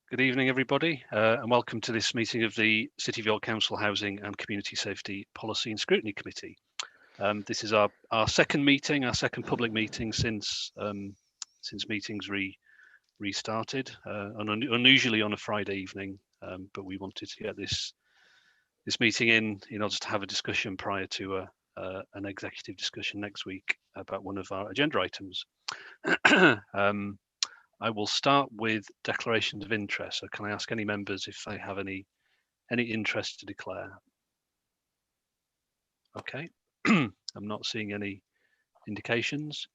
Good evening, everybody, and welcome to this meeting of the City of York Council Housing and Community Safety Policy and Scrutiny Committee. This is our second meeting, our second public meeting since meetings restarted, unusually on a Friday evening, but we wanted to get this meeting in order to have a discussion prior to an executive discussion next week about one of our agenda items. I will start with declarations of interest. So can I ask any members if they have any interest to declare? Okay, I'm not seeing any indications.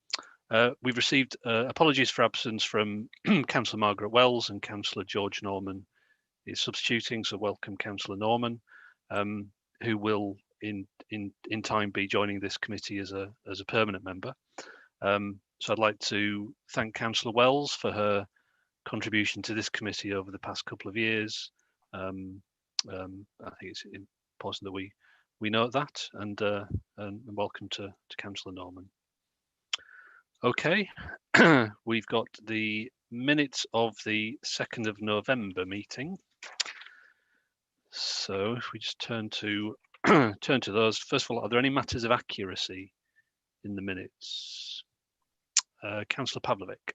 We've received apologies for absence from Councillor Margaret Wells, and Councillor George Norman is substituting, so welcome Councillor Norman, who will in time be joining this committee as a permanent member. So I'd like to thank Councillor Wells for her contribution to this committee over the past couple of years. I think it's important that we note that, and welcome to Councillor Norman. Okay, we've got the minutes of the 2nd of November meeting. So if we just turn to those, first of all, are there any matters of accuracy in the minutes? Councillor Pavlovic.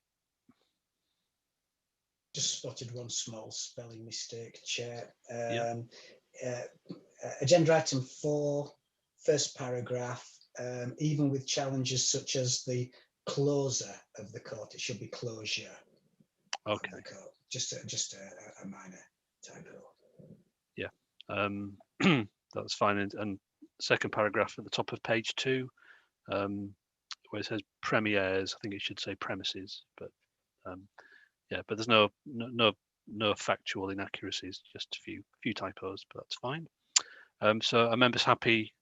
Just spotted one small spelling mistake, Chair. Yep. Agenda item 4, first paragraph, even with challenges such as the closer of the court, it should be closure. Okay. Of the court. Just a minor typo. Yeah, that's fine. And second paragraph at the top of page 2, where it says premieres, I think it should say premises, but yeah, but there's no factual inaccuracies, just a few typos, but that's fine. So are members happy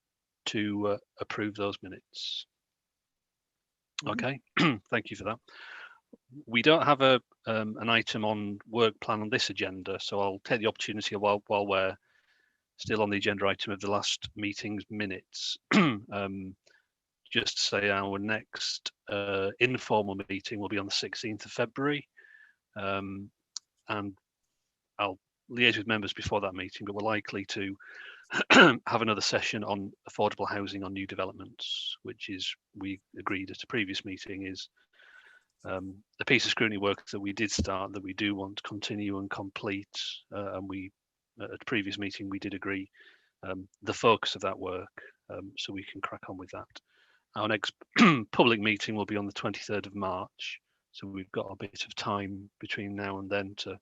to approve those minutes? Okay, thank you for that. We don't have an item on work plan on this agenda, so I'll take the opportunity while we're still on the agenda item of the last meeting's minutes. Just to say our next informal meeting will be on the 16th of February. And I'll liaise with members before that meeting, but we're likely to have another session on affordable housing on new developments, which is, we agreed at a previous meeting, is a piece of scrutiny work that we did start that we do want to continue and complete. And we, at a previous meeting, we did agree the focus of that work, so we can crack on with that. Our next public meeting will be on the 23rd of March, so we've got a bit of time between now and then to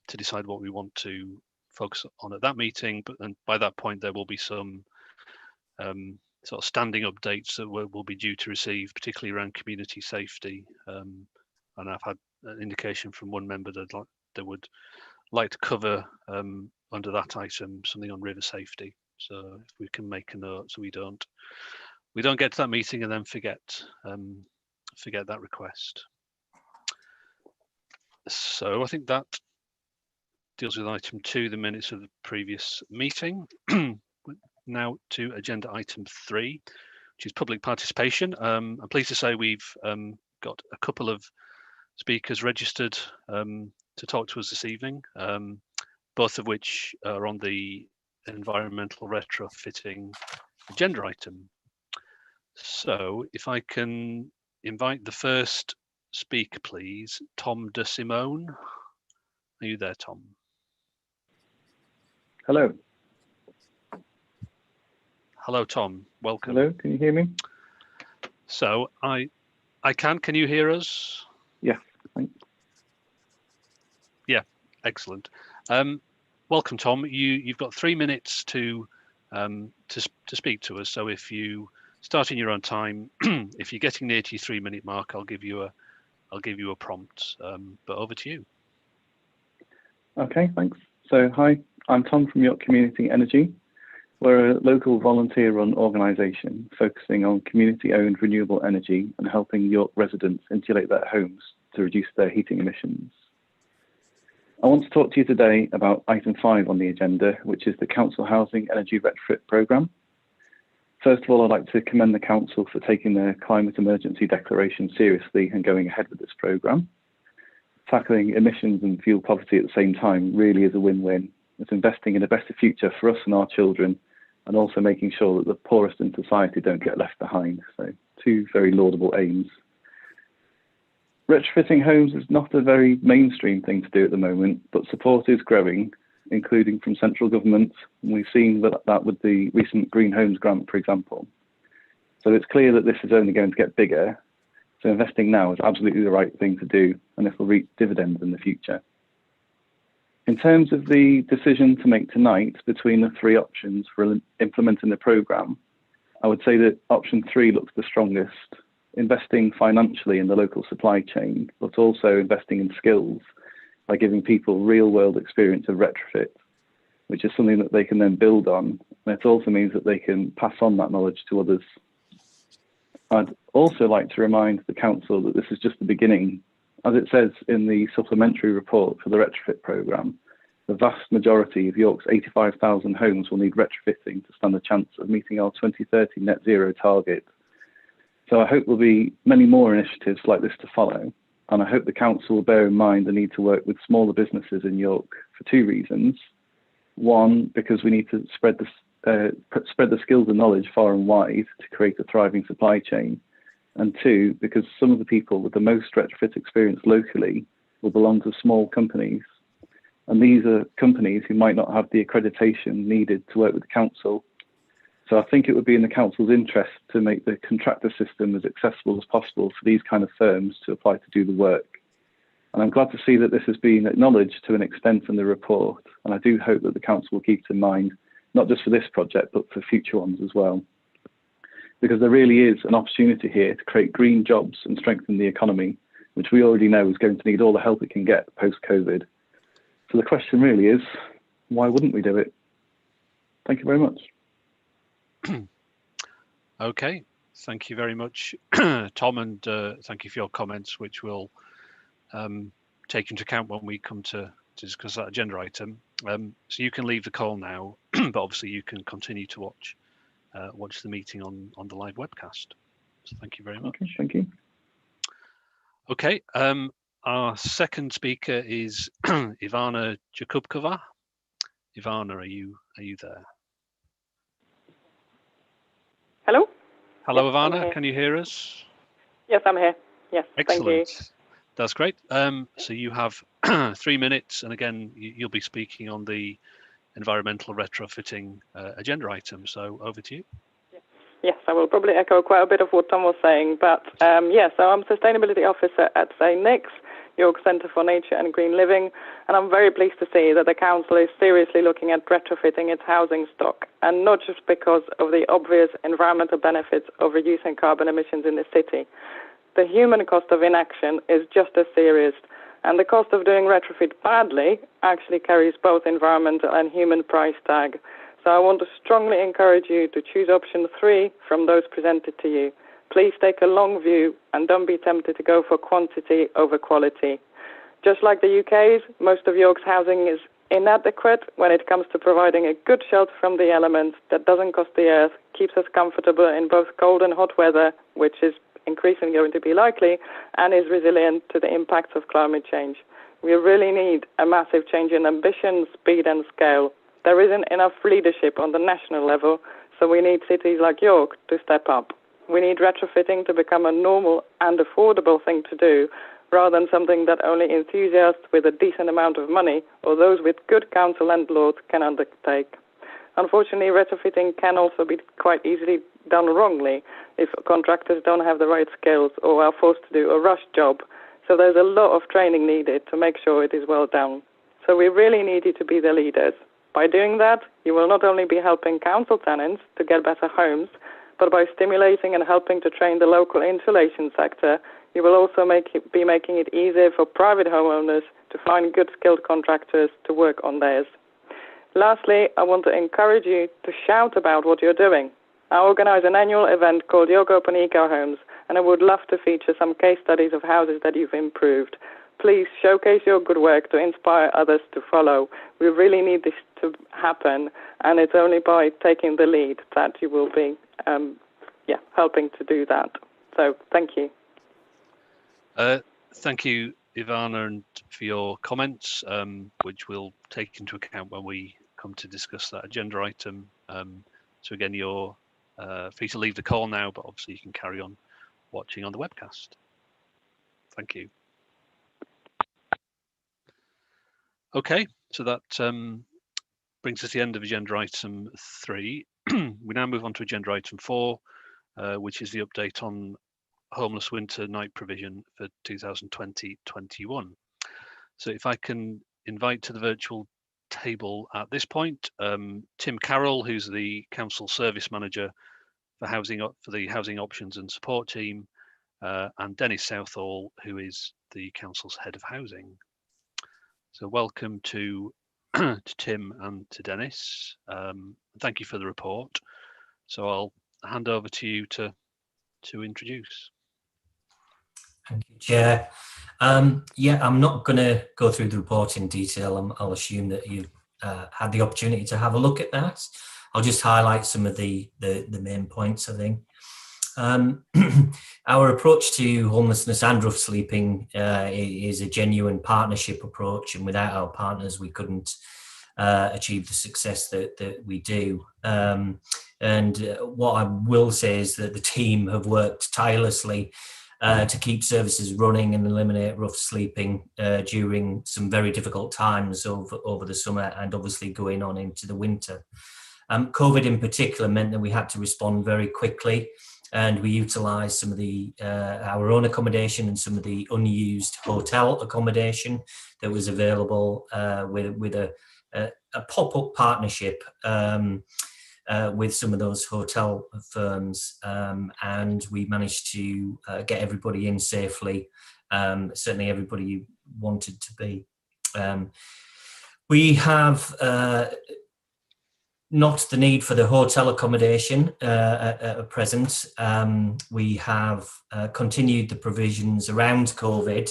decide what we want to focus on at that meeting. But then by that point, there will be some sort of standing updates that will be due to receive, particularly around community safety. And I've had an indication from one member that would like to cover under that item something on river safety. So if we can make a note, so we don't get to that meeting and then forget that request. So I think that deals with item 2, the minutes of the previous meeting. Now to agenda item 3, which is public participation. I'm pleased to say we've got a couple of speakers registered to talk to us this evening, both of which are on the environmental retrofitting agenda item. So if I can invite the first speaker, please, Tom De Simone. Are you there, Tom? Hello. Hello, Tom. Welcome. Hello, can you hear me? So I can you hear us? Yeah, thanks. Yeah, excellent. Welcome, Tom. You've got 3 minutes to speak to us. So if you start in your own time, if you're getting near to your 3-minute mark, I'll give you a prompt. But over to you. Okay, thanks. So hi, I'm Tom from York Community Energy. We're a local volunteer-run organisation focusing on community-owned renewable energy and helping York residents insulate their homes to reduce their heating emissions. I want to talk to you today about item 5 on the agenda, which is the Council Housing Energy Retrofit Programme. First of all, I'd like to commend the Council for taking their climate emergency declaration seriously and going ahead with this programme. tackling emissions and fuel poverty at the same time really is a win-win. It's investing in a better future for us and our children, and also making sure that the poorest in society don't get left behind. So two very laudable aims. Retrofitting homes is not a very mainstream thing to do at the moment, but support is growing, including from central government. And we've seen that with the recent Green Homes Grant, for example. So it's clear that this is only going to get bigger. So investing now is absolutely the right thing to do, and it will reap dividends in the future. In terms of the decision to make tonight between the three options for implementing the programme, I would say that option 3 looks the strongest, investing financially in the local supply chain, but also investing in skills by giving people real-world experience of retrofit, which is something that they can then build on. And it also means that they can pass on that knowledge to others. I'd also like to remind the Council that this is just the beginning. As it says in the supplementary report for the retrofit programme, the vast majority of York's 85,000 homes will need retrofitting to stand a chance of meeting our 2030 net zero target. So I hope there'll be many more initiatives like this to follow, and I hope the Council will bear in mind the need to work with smaller businesses in York for 2 reasons. One, because we need to spread the skills and knowledge far and wide to create a thriving supply chain. And 2, because some of the people with the most retrofit experience locally will belong to small companies. And these are companies who might not have the accreditation needed to work with the council. So I think it would be in the council's interest to make the contractor system as accessible as possible for these kind of firms to apply to do the work. And I'm glad to see that this has been acknowledged to an extent in the report. And I do hope that the council will keep it in mind, not just for this project, but for future ones as well. Because there really is an opportunity here to create green jobs and strengthen the economy, which we already know is going to need all the help it can get post-COVID. So the question really is, why wouldn't we do it? Thank you very much. Okay, thank you very much, Tom, and thank you for your comments, which we'll take into account when we come to discuss that agenda item. So you can leave the call now, but obviously you can continue to watch the meeting on the live webcast. So thank you very much. Okay, thank you. Okay, our second speaker is Ivana Jakubkova. Ivana, are you there? Hello? Hello, yes, Ivana, can you hear us? Yes, I'm here. Yes, excellent. Thank you. That's great. So you have 3 minutes, and again, you'll be speaking on the environmental retrofitting agenda item. So over to you. Yes, I will probably echo quite a bit of what Tom was saying, but yes, so I'm Sustainability Officer at NICS, York Centre for Nature and Green Living, and I'm very pleased to see that the Council is seriously looking at retrofitting its housing stock, and not just because of the obvious environmental benefits of reducing carbon emissions in the city. The human cost of inaction is just as serious, and the cost of doing retrofit badly actually carries both environmental and human price tag. So I want to strongly encourage you to choose option 3 from those presented to you. Please take a long view and don't be tempted to go for quantity over quality. Just like the UK's, most of York's housing is inadequate when it comes to providing a good shelter from the elements that doesn't cost the earth, keeps us comfortable in both cold and hot weather, which is increasingly going to be likely, and is resilient to the impacts of climate change. We really need a massive change in ambition, speed and scale. There isn't enough leadership on the national level, so we need cities like York to step up. We need retrofitting to become a normal and affordable thing to do, rather than something that only enthusiasts with a decent amount of money or those with good council landlords can undertake. Unfortunately, retrofitting can also be quite easily done wrongly if contractors don't have the right skills or are forced to do a rush job. So there's a lot of training needed to make sure it is well done. So we really need you to be the leaders. By doing that, you will not only be helping council tenants to get better homes, but by stimulating and helping to train the local insulation sector, you will also be making it easier for private homeowners to find good skilled contractors to work on theirs. Lastly, I want to encourage you to shout about what you're doing. I organise an annual event called York Open Eco Homes, and I would love to feature some case studies of houses that you've improved. Please showcase your good work to inspire others to follow. We really need this to happen, and it's only by taking the lead that you will be helping to do that. So thank you. Thank you, Ivana, and for your comments, which we'll take into account when we come to discuss that agenda item. So again, you're free to leave the call now, but obviously you can carry on watching on the webcast. Thank you. Okay, so that brings us to the end of agenda item 3. We now move on to agenda item 4, which is the update on homeless winter night provision for 2020-21. So if I can invite to the virtual table at this point, Tim Carroll, who's the Council Service Manager for the Housing Options and Support Team, and Dennis Southall, who is the Council's Head of Housing. So welcome to Tim and to Dennis. Thank you for the report. So I'll hand over to you to introduce. Thank you, Chair. Yeah, I'm not going to go through the report in detail. I'll assume that you had the opportunity to have a look at that. I'll just highlight some of the main points, I think. Our approach to homelessness and rough sleeping is a genuine partnership approach, and without our partners we couldn't achieve the success that we do. And what I will say is that the team have worked tirelessly to keep services running and eliminate rough sleeping during some very difficult times over the summer and obviously going on into the winter. COVID in particular meant that we had to respond very quickly, and we utilised some of the our own accommodation and some of the unused hotel accommodation that was available with a pop-up partnership with some of those hotel firms, and we managed to get everybody in safely, certainly everybody you wanted to be. We have not the need for the hotel accommodation at present. We have continued the provisions around COVID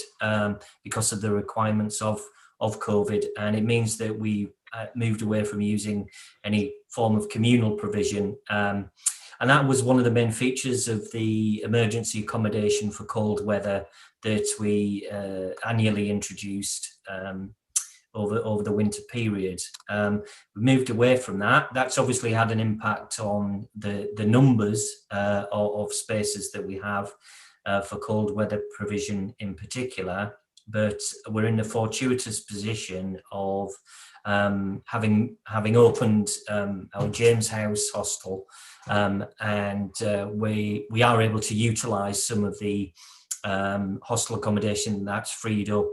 because of the requirements of COVID, and it means that we moved away from using any form of communal provision. And that was one of the main features of the emergency accommodation for cold weather that we annually introduced over the winter period. We moved away from that. That's obviously had an impact on the numbers of spaces that we have for cold weather provision in particular, but we're in the fortuitous position of having opened our James House hostel, and we are able to utilise some of the hostel accommodation that's freed up.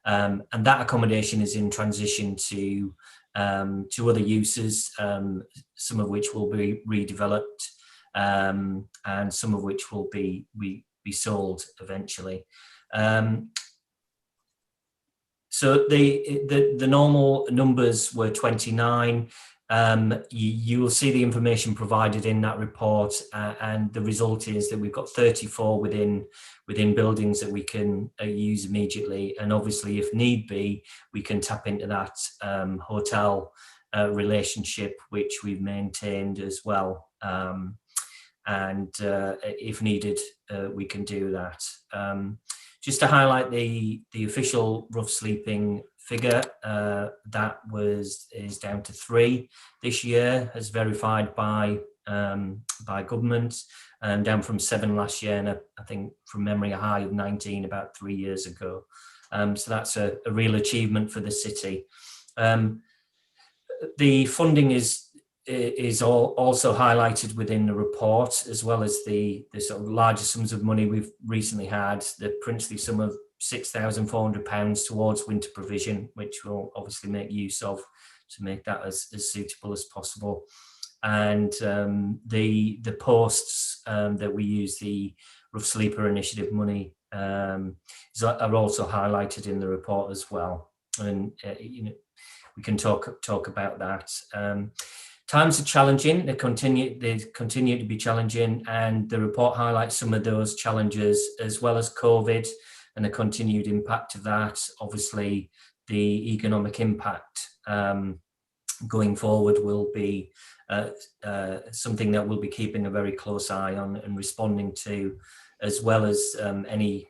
And that accommodation is in transition to other uses, some of which will be redeveloped, and some of which will be sold eventually. So the normal numbers were 29. You will see the information provided in that report, and the result is that we've got 34 within buildings that we can use immediately, and obviously if need be we can tap into that hotel relationship, which we've maintained as well, and if needed we can do that. Just to highlight the official rough sleeping figure, that is down to 3 this year, as verified by government, and down from 7 last year, and I think from memory a high of 19 about 3 years ago. So that's a real achievement for the city. The funding is also highlighted within the report, as well as the sort of larger sums of money we've recently had, the princely sum of £6,400 towards winter provision, which we'll obviously make use of to make that as suitable as possible. And the posts that we use, the Rough Sleeper Initiative money, are also highlighted in the report as well. And we can talk about that. Times are challenging. They continue to be challenging, and the report highlights some of those challenges, as well as COVID and the continued impact of that. Obviously, the economic impact going forward will be something that we'll be keeping a very close eye on and responding to, as well as any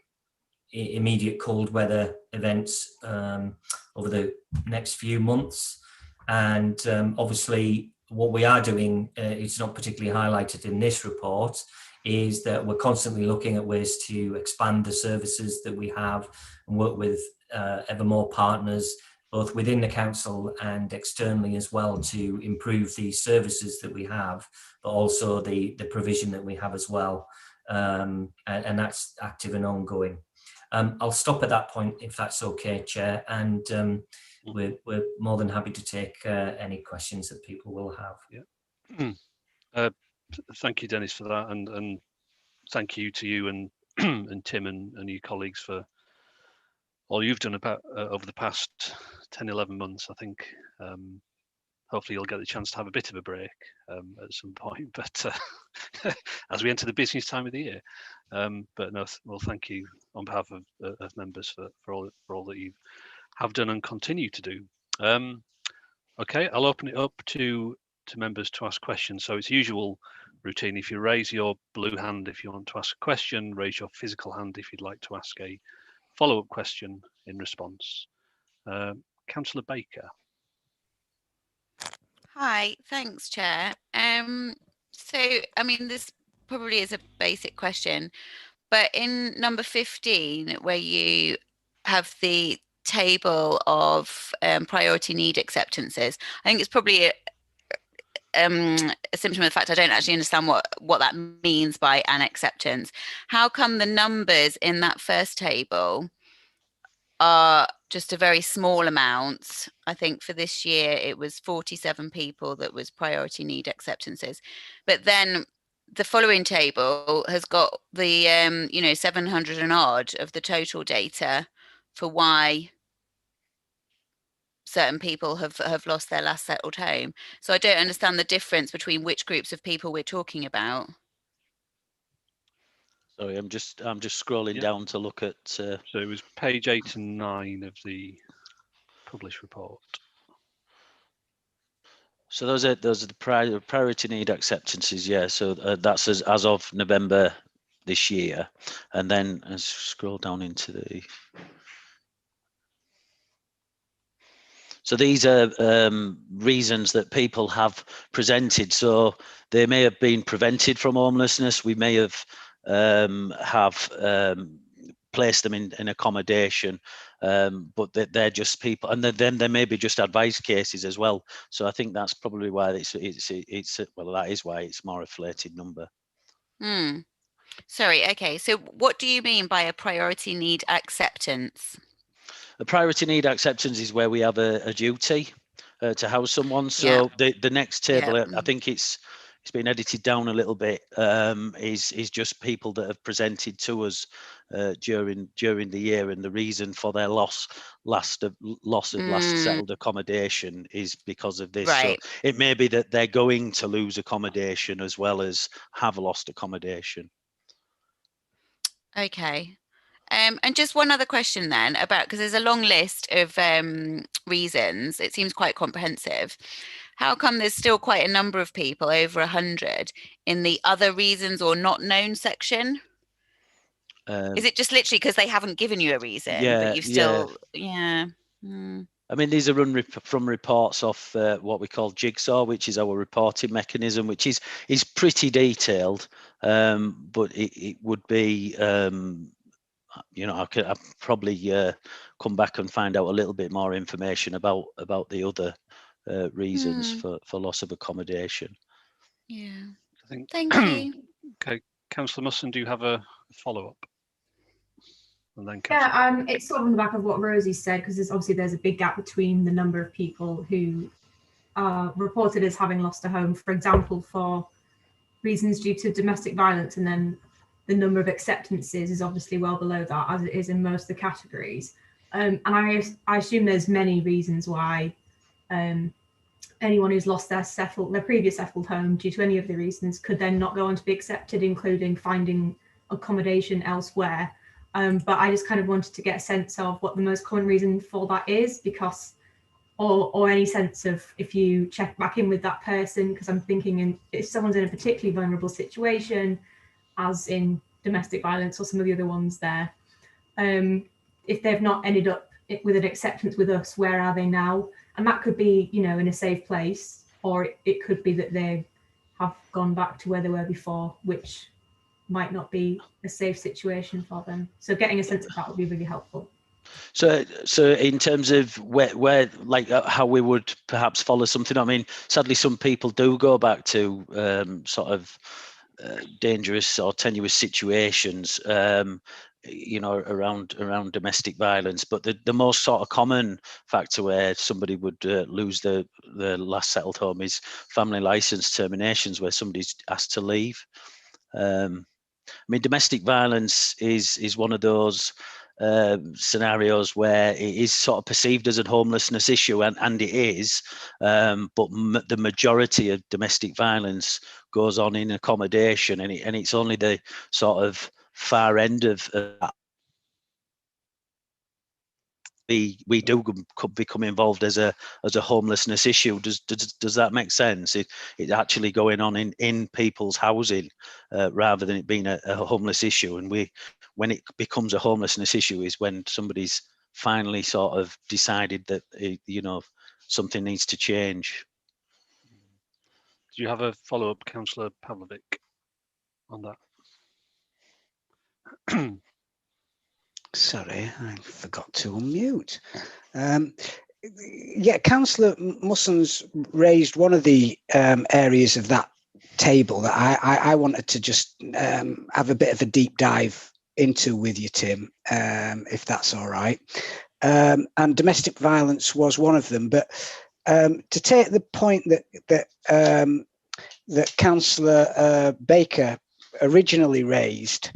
immediate cold weather events over the next few months. And obviously what we are doing, it's not particularly highlighted in this report, is that we're constantly looking at ways to expand the services that we have and work with ever more partners, both within the council and externally as well, to improve the services that we have, but also the provision that we have as well. And that's active and ongoing. I'll stop at that point if that's okay, Chair, and we're more than happy to take any questions that people will have. Yeah. Thank you, Dennis, for that, and thank you to you and and Tim and your colleagues for all you've done about over the past 10, 11 months. I think hopefully you'll get the chance to have a bit of a break at some point, but as we enter the busiest time of the year. But no, well, thank you on behalf of members for all that you have done and continue to do. Okay, I'll open it up to members to ask questions. So it's usual routine. If you raise your blue hand if you want to ask a question, raise your physical hand if you'd like to ask a follow-up question in response. Councillor Baker. Hi, thanks, Chair. So, I mean, this probably is a basic question, but in number 15, where you have the table of priority need acceptances, I think it's probably a symptom of the fact I don't actually understand what that means by an acceptance. How come the numbers in that first table are just a very small amount? I think for this year it was 47 people that was priority need acceptances, but then the following table has got the 700 and odd of the total data for why certain people have lost their last settled home. So I don't understand the difference between which groups of people we're talking about. Sorry, I'm just scrolling down to look at. So it was page 8 and 9 of the published report. So those are the priority need acceptances. Yeah. So that's as of November this year, and then as scroll down into the. So these are reasons that people have presented. So they may have been prevented from homelessness. We may have placed them in accommodation, but they're just people, and then there may be just advice cases as well. So I think that's probably why it's well, that is why it's more inflated number. Sorry. Okay. So what do you mean by a priority need acceptance? A priority need acceptance is where we have a duty to house someone. So the next table, I think it's been edited down a little bit, is just people that have presented to us during the year, and the reason for their loss of last settled accommodation is because of this. Right. So it may be that they're going to lose accommodation as well as have lost accommodation. Okay. And just one other question then about, because there's a long list of reasons, it seems quite comprehensive. How come there's still quite a number of people, over 100, in the other reasons or not known section? Is it just literally because they haven't given you a reason, but you've still, I mean, these are run from reports off what we call Jigsaw, which is our reporting mechanism, which is pretty detailed, but it would be, I'd probably come back and find out a little bit more information about the other reasons for loss of accommodation. Yeah. Thank you. Okay, Councillor Musson, do you have a follow-up? And then it's sort of on the back of what Rosie said, because there's a big gap between the number of people who are reported as having lost a home, for example, for reasons due to domestic violence, and then the number of acceptances is obviously well below that, as it is in most of the categories. And I assume there's many reasons why anyone who's lost their previous settled home due to any of the reasons could then not go on to be accepted, including finding accommodation elsewhere. But I just kind of wanted to get a sense of what the most common reason for that is, because, or any sense of if you check back in with that person, because I'm thinking if someone's in a particularly vulnerable situation, as in domestic violence or some of the other ones there, if they've not ended up with an acceptance with us, where are they now? And that could be, you know, in a safe place, or it could be that they have gone back to where they were before, which might not be a safe situation for them. So getting a sense of that would be really helpful. So in terms of where like how we would perhaps follow something, I mean, sadly, some people do go back to sort of dangerous or tenuous situations, you know, around domestic violence. But the most sort of common factor where somebody would lose the last settled home is family license terminations, where somebody's asked to leave. I mean, domestic violence is one of those scenarios where it is sort of perceived as a homelessness issue, and it is, but the majority of domestic violence goes on in accommodation, and it's only the sort of far end of that we do become involved as a homelessness issue. Does that make sense? It's actually going on in people's housing rather than it being a homeless issue. And when it becomes a homelessness issue is when somebody's finally sort of decided that you know, something needs to change. Do you have a follow-up, Councillor Pavlovic, on that? Sorry, I forgot to unmute. Yeah, Councillor Musson's raised one of the areas of that table that I wanted to just have a bit of a deep dive into with you, Tim, if that's all right. And domestic violence was one of them. But to take the point that Councillor Baker originally raised,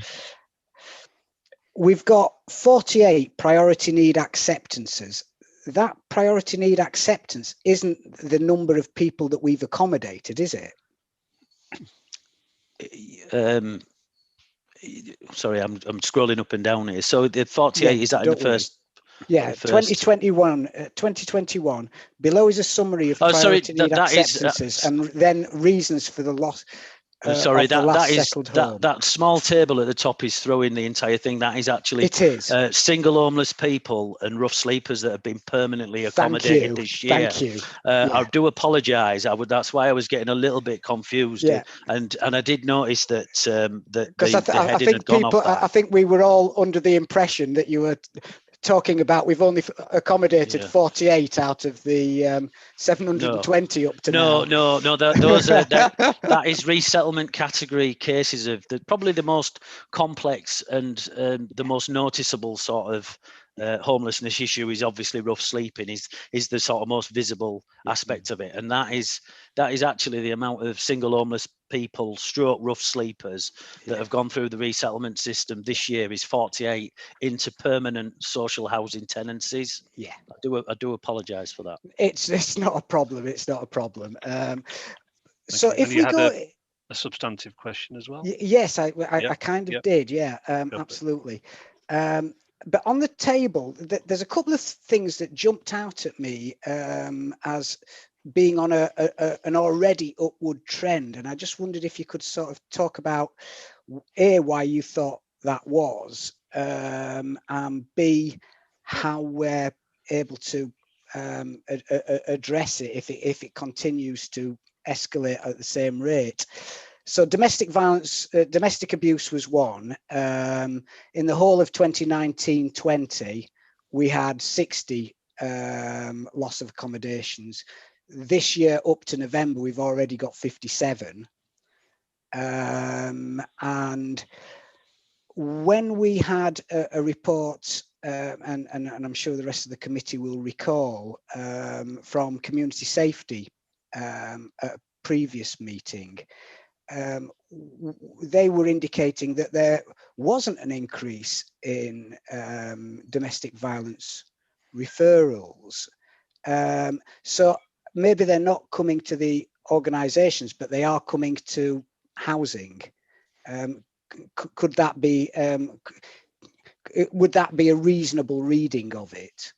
we've got 48 priority need acceptances. That priority need acceptance isn't the number of people that we've accommodated, is it? Sorry, I'm scrolling up and down here. So the 48, yeah, is that in the first? Yeah, 2021. Below is a summary of priority need acceptances and then reasons for the loss. Sorry, that small table at the top is throwing the entire thing. That is actually single homeless people and rough sleepers that have been permanently accommodated this year. Thank you. I do apologise. That's why I was getting a little bit confused. Yeah. And I did notice that the heading had gone off that. I think we were all under the impression that you were talking about we've only accommodated 48 out of the 720 up to now. No, those are that is resettlement category cases of probably the most complex and the most noticeable sort of homelessness issue is obviously rough sleeping is the sort of most visible aspect of it, and that is actually the amount of single homeless people stroke rough sleepers that have gone through the resettlement system this year is 48 into permanent social housing tenancies. Yeah, I do apologize for that. It's not a problem. So okay. If we go a substantive question as well. Yes, I kind of did. Yeah, absolutely. But on the table, there's a couple of things that jumped out at me as being on an already upward trend, and I just wondered if you could sort of talk about A, why you thought that was, and B, how we're able to address it if it continues to escalate at the same rate. So domestic violence, domestic abuse was one. In the whole of 2019-20, we had 60 loss of accommodations. This year, up to November, we've already got 57. And when we had a report, and I'm sure the rest of the committee will recall, from Community Safety at a previous meeting, they were indicating that there wasn't an increase in domestic violence referrals. So maybe they're not coming to the organisations, but they are coming to housing. Could that be? Would that be a reasonable reading of it?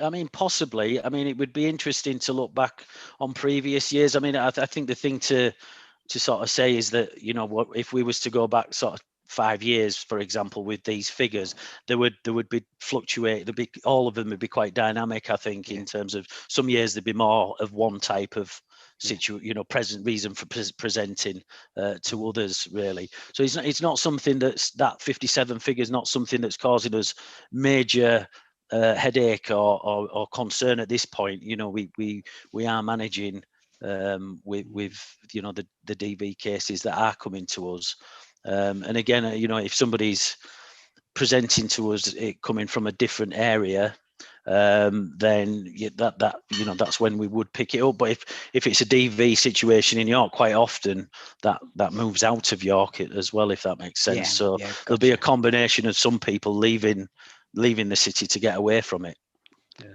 I mean, possibly. I mean, it would be interesting to look back on previous years. I mean, I think the thing to sort of say is that, you know, what if we was to go back sort of 5 years, for example, with these figures, there would be fluctuate. All of them would be quite dynamic, I think, in terms of some years there'd be more of one type of present reason for presenting to others, really. So it's not something that 57 figure is not something that's causing us major headache or concern at this point. We are managing with the DV cases that are coming to us. And again, if somebody's presenting to us it coming from a different area, then that's when we would pick it up. But if it's a DV situation in York, quite often that moves out of York as well, if that makes sense. So there'll be a combination of some people leaving the city to get away from it.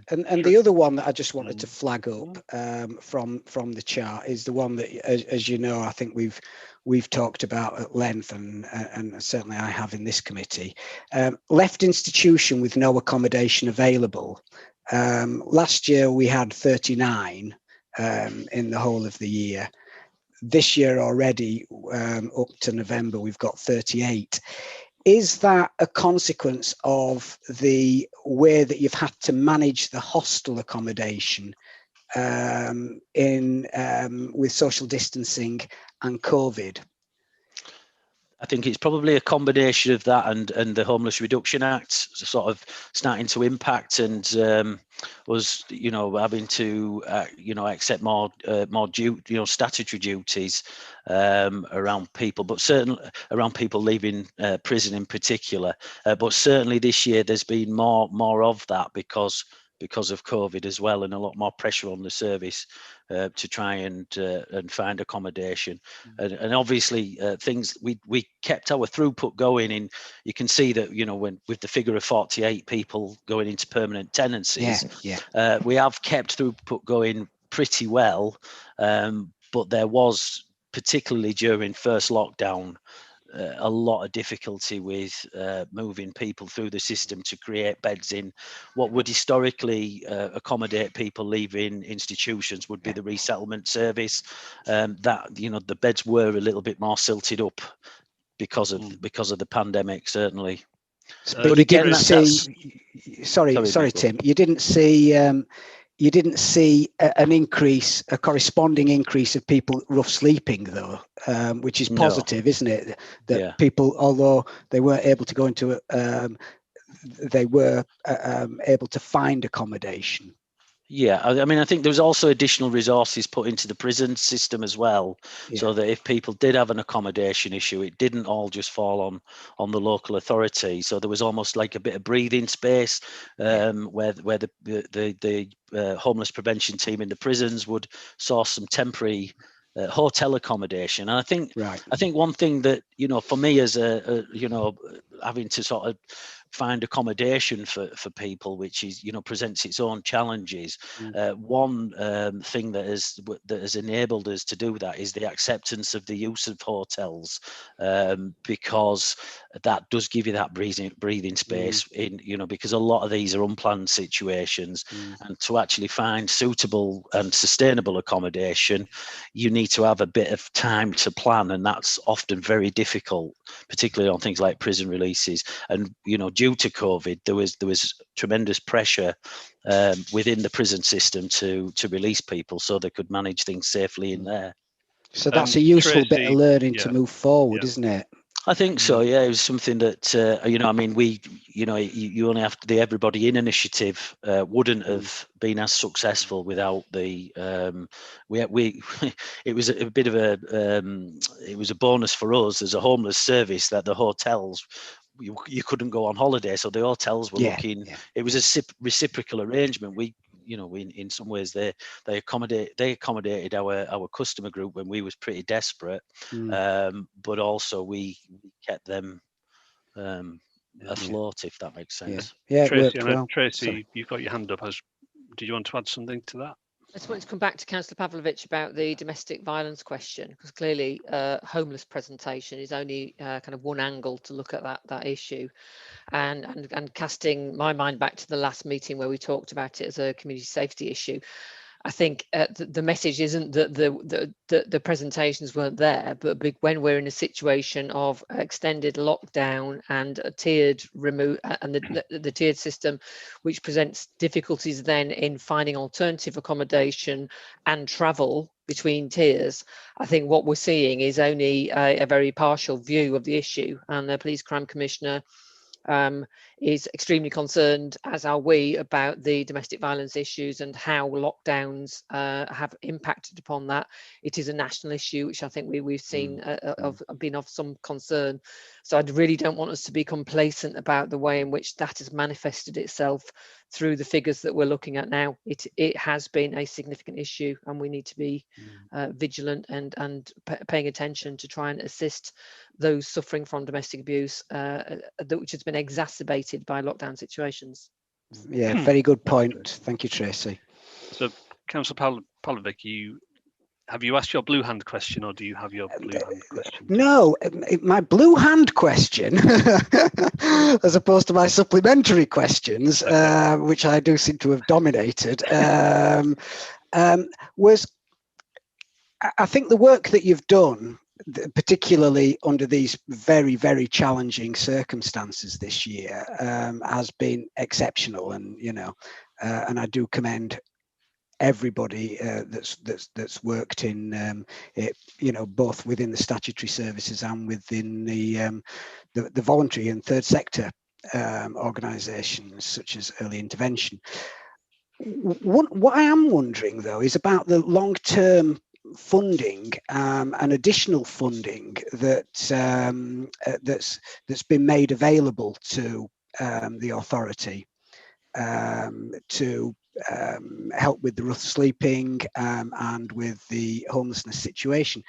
And the other one that I just wanted to flag up from the chart is the one that, as you know, I think we've talked about at length, and certainly I have in this committee. Left institution with no accommodation available. Last year we had 39 in the whole of the year. This year already, up to November, we've got 38. Is that a consequence of the way that you've had to manage the hostel accommodation with social distancing and COVID? I think it's probably a combination of that and the Homeless Reduction Act sort of starting to impact, and was having to accept more statutory duties around people, but certainly around people leaving prison in particular. But certainly this year there's been more of that because of COVID as well, and a lot more pressure on the service to try and find accommodation. And obviously things we kept our throughput going in. You can see that when with the figure of 48 people going into permanent tenancies, we have kept throughput going pretty well, but there was, particularly during first lockdown, a lot of difficulty with moving people through the system to create beds in what would historically accommodate people leaving institutions would be the resettlement service. That the beds were a little bit more silted up because of the pandemic, certainly. But you didn't see. Sorry, Tim. You didn't see. You didn't see a corresponding increase of people rough sleeping, though, which is positive, isn't it? That people, although they weren't able to go into it, they were able to find accommodation. Yeah, I mean, I think there was also additional resources put into the prison system as well, so that if people did have an accommodation issue, it didn't all just fall on the local authority. So there was almost like a bit of breathing space where the homeless prevention team in the prisons would source some temporary hotel accommodation. And I think one thing that for me as having to sort of find accommodation for people, which is presents its own challenges. One thing that has enabled us to do that is the acceptance of the use of hotels, because that does give you that breathing space in because a lot of these are unplanned situations, and to actually find suitable and sustainable accommodation, you need to have a bit of time to plan, and that's often very difficult, particularly on things like prison releases. And due to COVID, there was tremendous pressure within the prison system to release people so they could manage things safely in there. So that's a useful bit of learning to move forward, isn't it? I think so. Yeah, it was something that I mean, you only have to. The Everybody In initiative wouldn't have been as successful without the. It was a bit of it was a bonus for us as a homeless service that the hotels. You couldn't go on holiday, so the hotels were looking. It was a reciprocal arrangement. In some ways they accommodated our customer group when we was pretty desperate, but also we kept them afloat, if that makes sense. Tracy, you've got your hand up. Did you want to add something to that? I just want to come back to Councillor Pavlovich about the domestic violence question, because clearly homeless presentation is only kind of one angle to look at that issue, and casting my mind back to the last meeting where we talked about it as a community safety issue. I think the message isn't that the presentations weren't there, but when we're in a situation of extended lockdown and a tiered and the tiered system, which presents difficulties then in finding alternative accommodation and travel between tiers, I think what we're seeing is only a very partial view of the issue. And the Police Crime Commissioner is extremely concerned, as are we, about the domestic violence issues and how lockdowns have impacted upon that. It is a national issue, which I think we've seen been of some concern. So I really don't want us to be complacent about the way in which that has manifested itself through the figures that we're looking at now. It has been a significant issue, and we need to be vigilant and paying attention to try and assist those suffering from domestic abuse, which has been exacerbated by lockdown situations. Yeah, very good point. Thank you, Tracy. So, Councillor Pavlovic, have you asked your blue hand question, or do you have your blue hand question? No, my blue hand question, as opposed to my supplementary questions, which I do seem to have dominated, was, I think the work that you've done, particularly under these very, very challenging circumstances this year, has been exceptional, and and I do commend everybody that's worked in it, both within the statutory services and within the voluntary and third sector organisations such as early intervention. What I am wondering though is about the long-term funding and additional funding that's been made available to the authority to help with the rough sleeping and with the homelessness situation.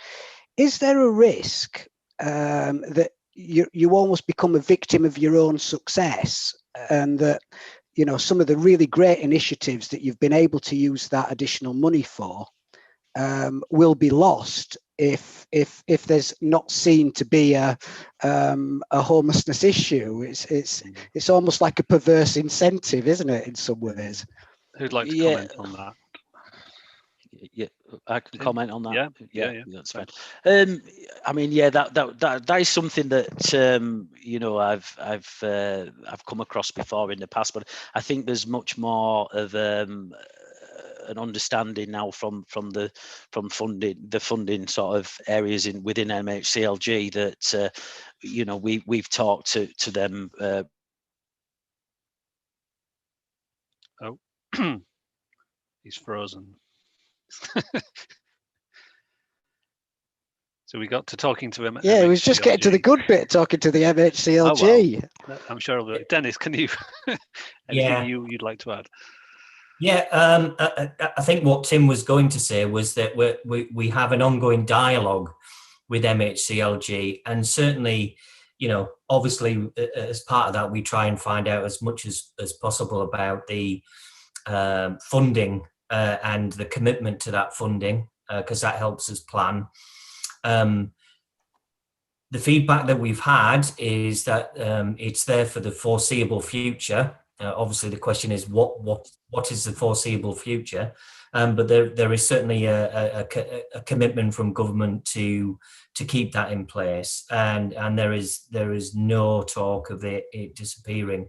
Is there a risk that you almost become a victim of your own success, and that some of the really great initiatives that you've been able to use that additional money for will be lost if there's not seen to be a homelessness issue? It's almost like a perverse incentive, isn't it, in some ways? Who'd like to comment on that? Yeah, I can comment on that. Yeah, that's fine. I mean, that is something that I've come across before in the past, but I think there's much more of an understanding now from the funding sort of areas within MHCLG that we've talked to them. Oh, he's frozen. So we got to talking to him. Yeah, it was just getting to the good bit, talking to the MHCLG. Oh, well. I'm sure. Dennis, can you? Anything you'd like to add? Yeah, I think what Tim was going to say was that we have an ongoing dialogue with MHCLG, and certainly, obviously as part of that, we try and find out as much as possible about the funding and the commitment to that funding, because that helps us plan. The feedback that we've had is that it's there for the foreseeable future. Obviously, the question is what is the foreseeable future? But there is certainly a commitment from government to keep that in place, and there is no talk of it disappearing.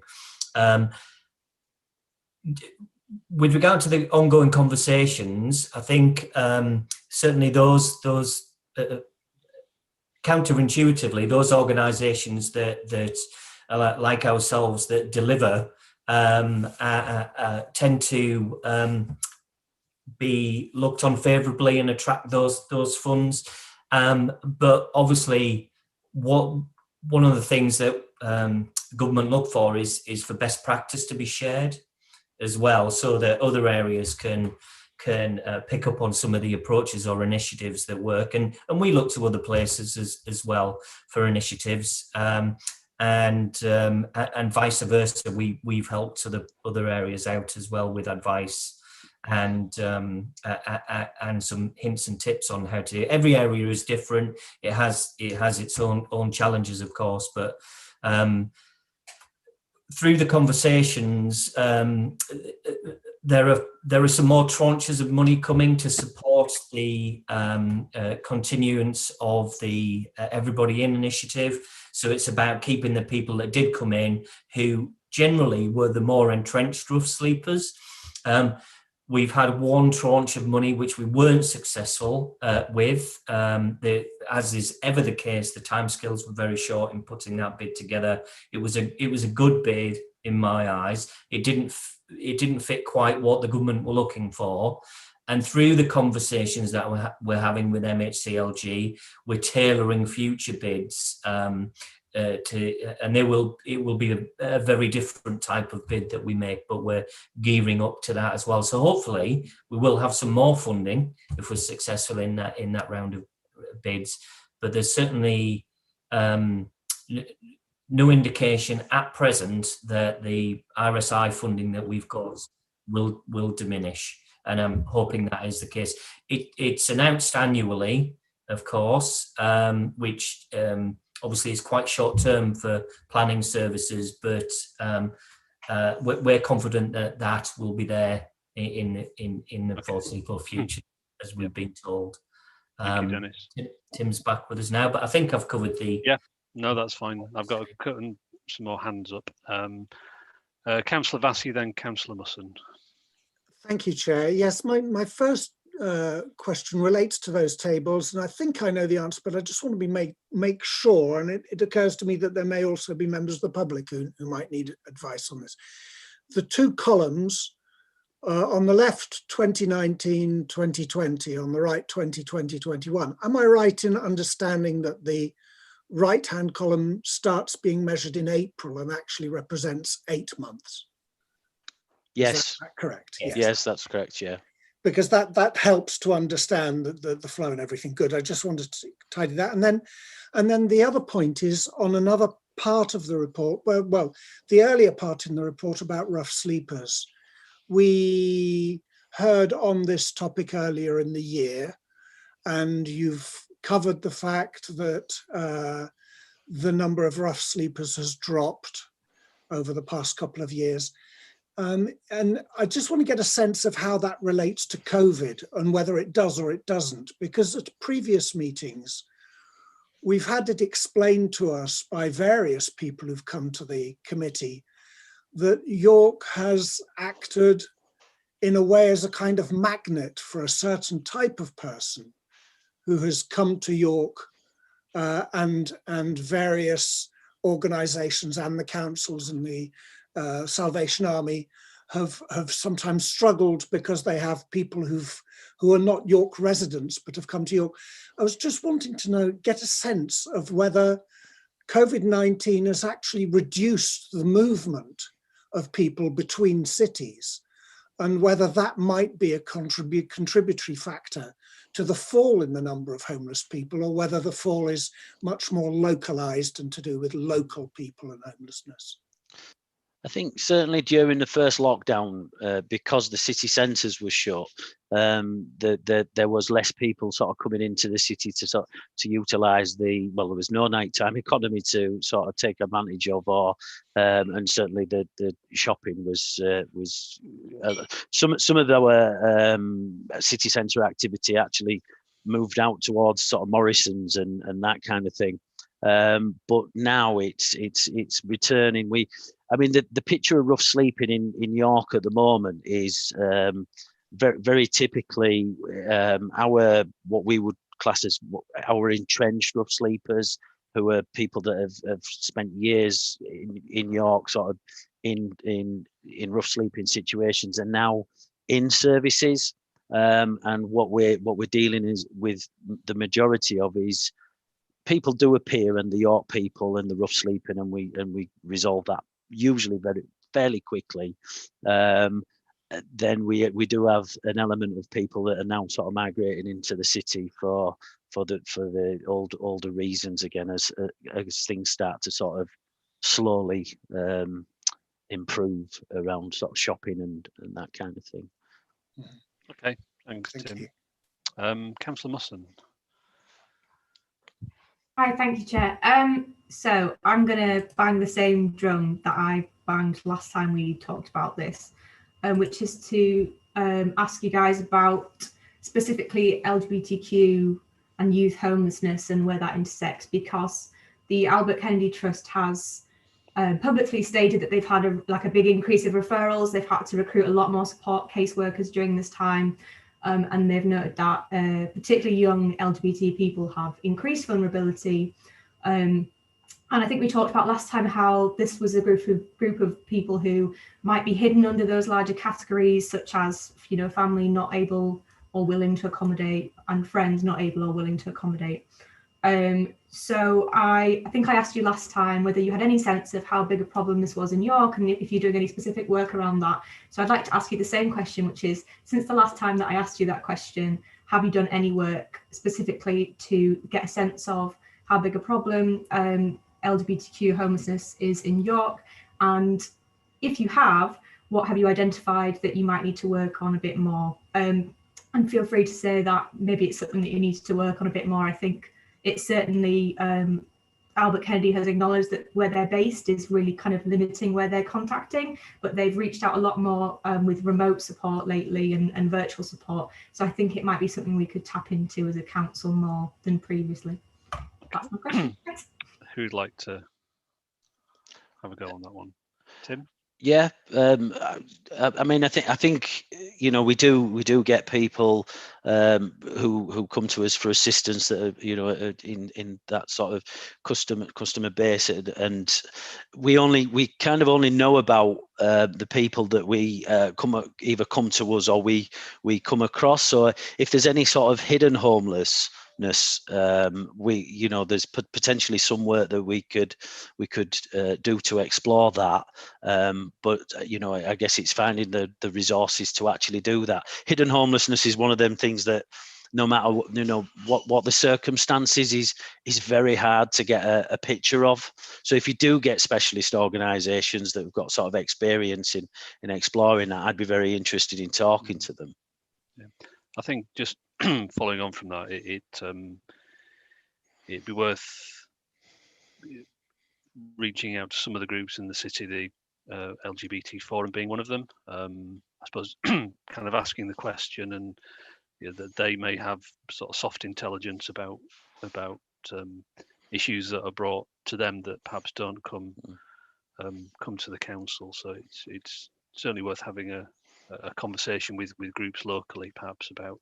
With regard to the ongoing conversations, I think certainly those counterintuitively, those organisations that like ourselves that deliver tend to be looked on favourably and attract those funds. But obviously, one of the things that government look for is for best practice to be shared as well, so that other areas can pick up on some of the approaches or initiatives that work, and we look to other places as well for initiatives, and vice versa. We've helped other areas out as well with advice and some hints and tips on how to. Every area is different. It has its own challenges, of course, but through the conversations, there are some more tranches of money coming to support the continuance of the Everybody In initiative. So it's about keeping the people that did come in, who generally were the more entrenched rough sleepers. We've had one tranche of money which we weren't successful with. As is ever the case, the timescales were very short in putting that bid together. It was a good bid in my eyes. It didn't fit quite what the government were looking for. And through the conversations that we're having with MHCLG, we're tailoring future bids and it will be a very different type of bid that we make, but we're gearing up to that as well. So hopefully we will have some more funding if we're successful in that round of bids. But there's certainly no indication at present that the RSI funding that we've got will diminish, and I'm hoping that is the case. It's announced annually, of course, which obviously is quite short term for planning services, but we're confident that will be there in the foreseeable future, as we've been told. Thank you, Dennis. Tim's back with us now, but I think I've covered the... Yeah, no, that's fine. I've got some more hands up. Councillor Vassie, then Councillor Musson. Thank you, Chair. Yes, my first question relates to those tables, and I think I know the answer, but I just want to make sure, and it occurs to me that there may also be members of the public who might need advice on this. The two columns, on the left 2019, 2020, on the right 2020, 21. Am I right in understanding that the right-hand column starts being measured in April and actually represents 8 months? Yes. Is that correct? Yes, that's correct, yeah. Because that helps to understand the flow and everything. Good. I just wanted to tidy that. And then the other point is on another part of the report, well, the earlier part in the report about rough sleepers. We heard on this topic earlier in the year, and you've covered the fact that the number of rough sleepers has dropped over the past couple of years. And I just want to get a sense of how that relates to COVID and whether it does or it doesn't, because at previous meetings, we've had it explained to us by various people who've come to the committee that York has acted in a way as a kind of magnet for a certain type of person who has come to York, and various organisations and the councils and the Salvation Army have sometimes struggled because they have people who are not York residents but have come to York. I was just wanting to get a sense of whether COVID-19 has actually reduced the movement of people between cities, and whether that might be a contributory factor to the fall in the number of homeless people, or whether the fall is much more localised and to do with local people and homelessness. I think certainly during the first lockdown, because the city centres were shut, there was less people sort of coming into the city to utilise there was no nighttime economy to sort of take advantage of, and certainly the shopping was some of our city centre activity actually moved out towards sort of Morrison's and that kind of thing. But now it's returning. The picture of rough sleeping in York at the moment is very, very typically our what we would class as our entrenched rough sleepers, who are people that have spent years in York, sort of in rough sleeping situations, and now in services. And what we're dealing is with the majority of is people do appear, and the York people and the rough sleeping, and we resolve that usually fairly quickly. Then we do have an element of people that are now sort of migrating into the city for the older reasons again, as things start to sort of slowly improve around sort of shopping and that kind of thing. Okay, thanks, Tim. Councillor Musson. Hi, thank you, Chair. So I'm going to bang the same drum that I banged last time we talked about this. which is to ask you guys about specifically LGBTQ and youth homelessness and where that intersects, because the Albert Kennedy Trust has publicly stated that they've had a big increase of referrals. They've had to recruit a lot more support caseworkers during this time, and they've noted that particularly young LGBT people have increased vulnerability. And I think we talked about last time how this was a group of people who might be hidden under those larger categories, such as, you know, family not able or willing to accommodate, and friends not able or willing to accommodate. So I think I asked you last time whether you had any sense of how big a problem this was in York and if you're doing any specific work around that. So I'd like to ask you the same question, which is, since the last time that I asked you that question, have you done any work specifically to get a sense of how big a problem LGBTQ homelessness is in York? And if you have, what have you identified that you might need to work on a bit more? And feel free to say that maybe it's something that you need to work on a bit more. I think it's certainly Albert Kennedy has acknowledged that where they're based is really kind of limiting where they're contacting, but they've reached out a lot more with remote support lately and virtual support. So I think it might be something we could tap into as a council more than previously. That's my question. Thanks. Who'd like to have a go on that one? Tim? Yeah, I mean, I think you know, we do get people who come to us for assistance that are, you know, in that sort of customer base, and we kind of only know about the people that we either come to us or we come across. So if there's any sort of hidden homelessness, you know, there's potentially some work that we could do to explore that, but you know, I guess it's finding the resources to actually do that. Hidden homelessness is one of them things that no matter what, you know, what the circumstances is very hard to get a picture of. So if you do get specialist organisations that have got sort of experience in exploring that, I'd be very interested in talking to them. Yeah. I think just following on from that, it'd be worth reaching out to some of the groups in the city, the LGBT Forum being one of them. I suppose kind of asking the question, and you know, that they may have sort of soft intelligence about issues that are brought to them that perhaps don't come to the council. So it's certainly worth having a conversation with groups locally, perhaps about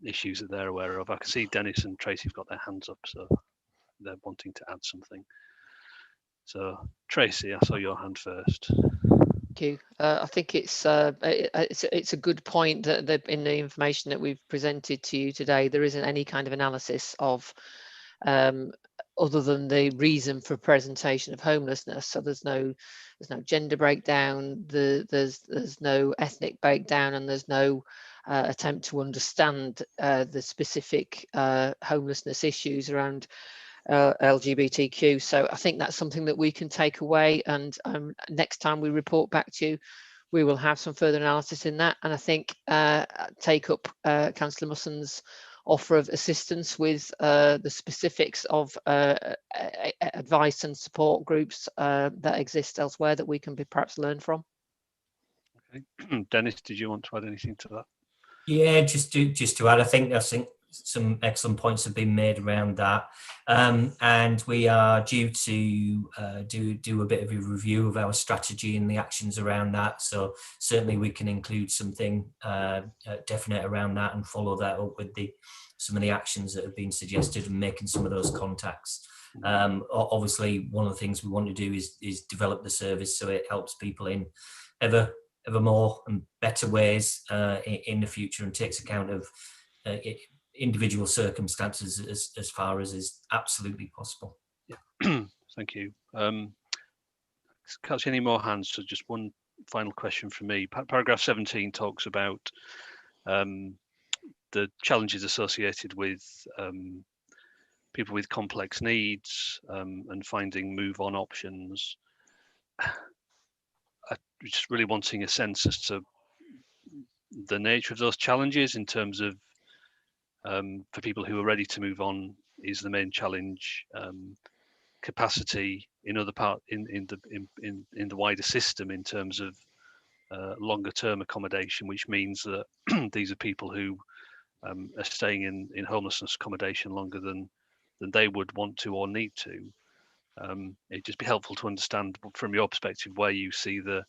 issues that they're aware of. I can see Dennis and Tracy have got their hands up, so they're wanting to add something. So Tracy, I saw your hand first. Thank you. I think it's a good point that in the information that we've presented to you today, there isn't any kind of analysis of other than the reason for presentation of homelessness. So there's no gender breakdown, there's no ethnic breakdown, and there's no attempt to understand the specific homelessness issues around LGBTQ. So I think that's something that we can take away, and next time we report back to you, we will have some further analysis in that. And I think take up Councillor Musson's offer of assistance with the specifics of advice and support groups that exist elsewhere that we can perhaps learn from. Okay. Dennis, did you want to add anything to that? Yeah, just to add, I think some excellent points have been made around that, and we are due to do a bit of a review of our strategy and the actions around that. So certainly we can include something definite around that and follow that up with some of the actions that have been suggested and making some of those contacts. Obviously, one of the things we want to do is develop the service so it helps people in ever more and better ways in the future, and takes account of individual circumstances as far as is absolutely possible. Yeah. Thank you. Can't see any more hands, so just one final question from me. Paragraph 17 talks about the challenges associated with people with complex needs and finding move-on options. I'm just really wanting a sense as to the nature of those challenges in terms of for people who are ready to move on, is the main challenge capacity in other part in the wider system in terms of longer term accommodation, which means that these are people who are staying in homelessness accommodation longer than they would want to or need to. It'd just be helpful to understand from your perspective where you see the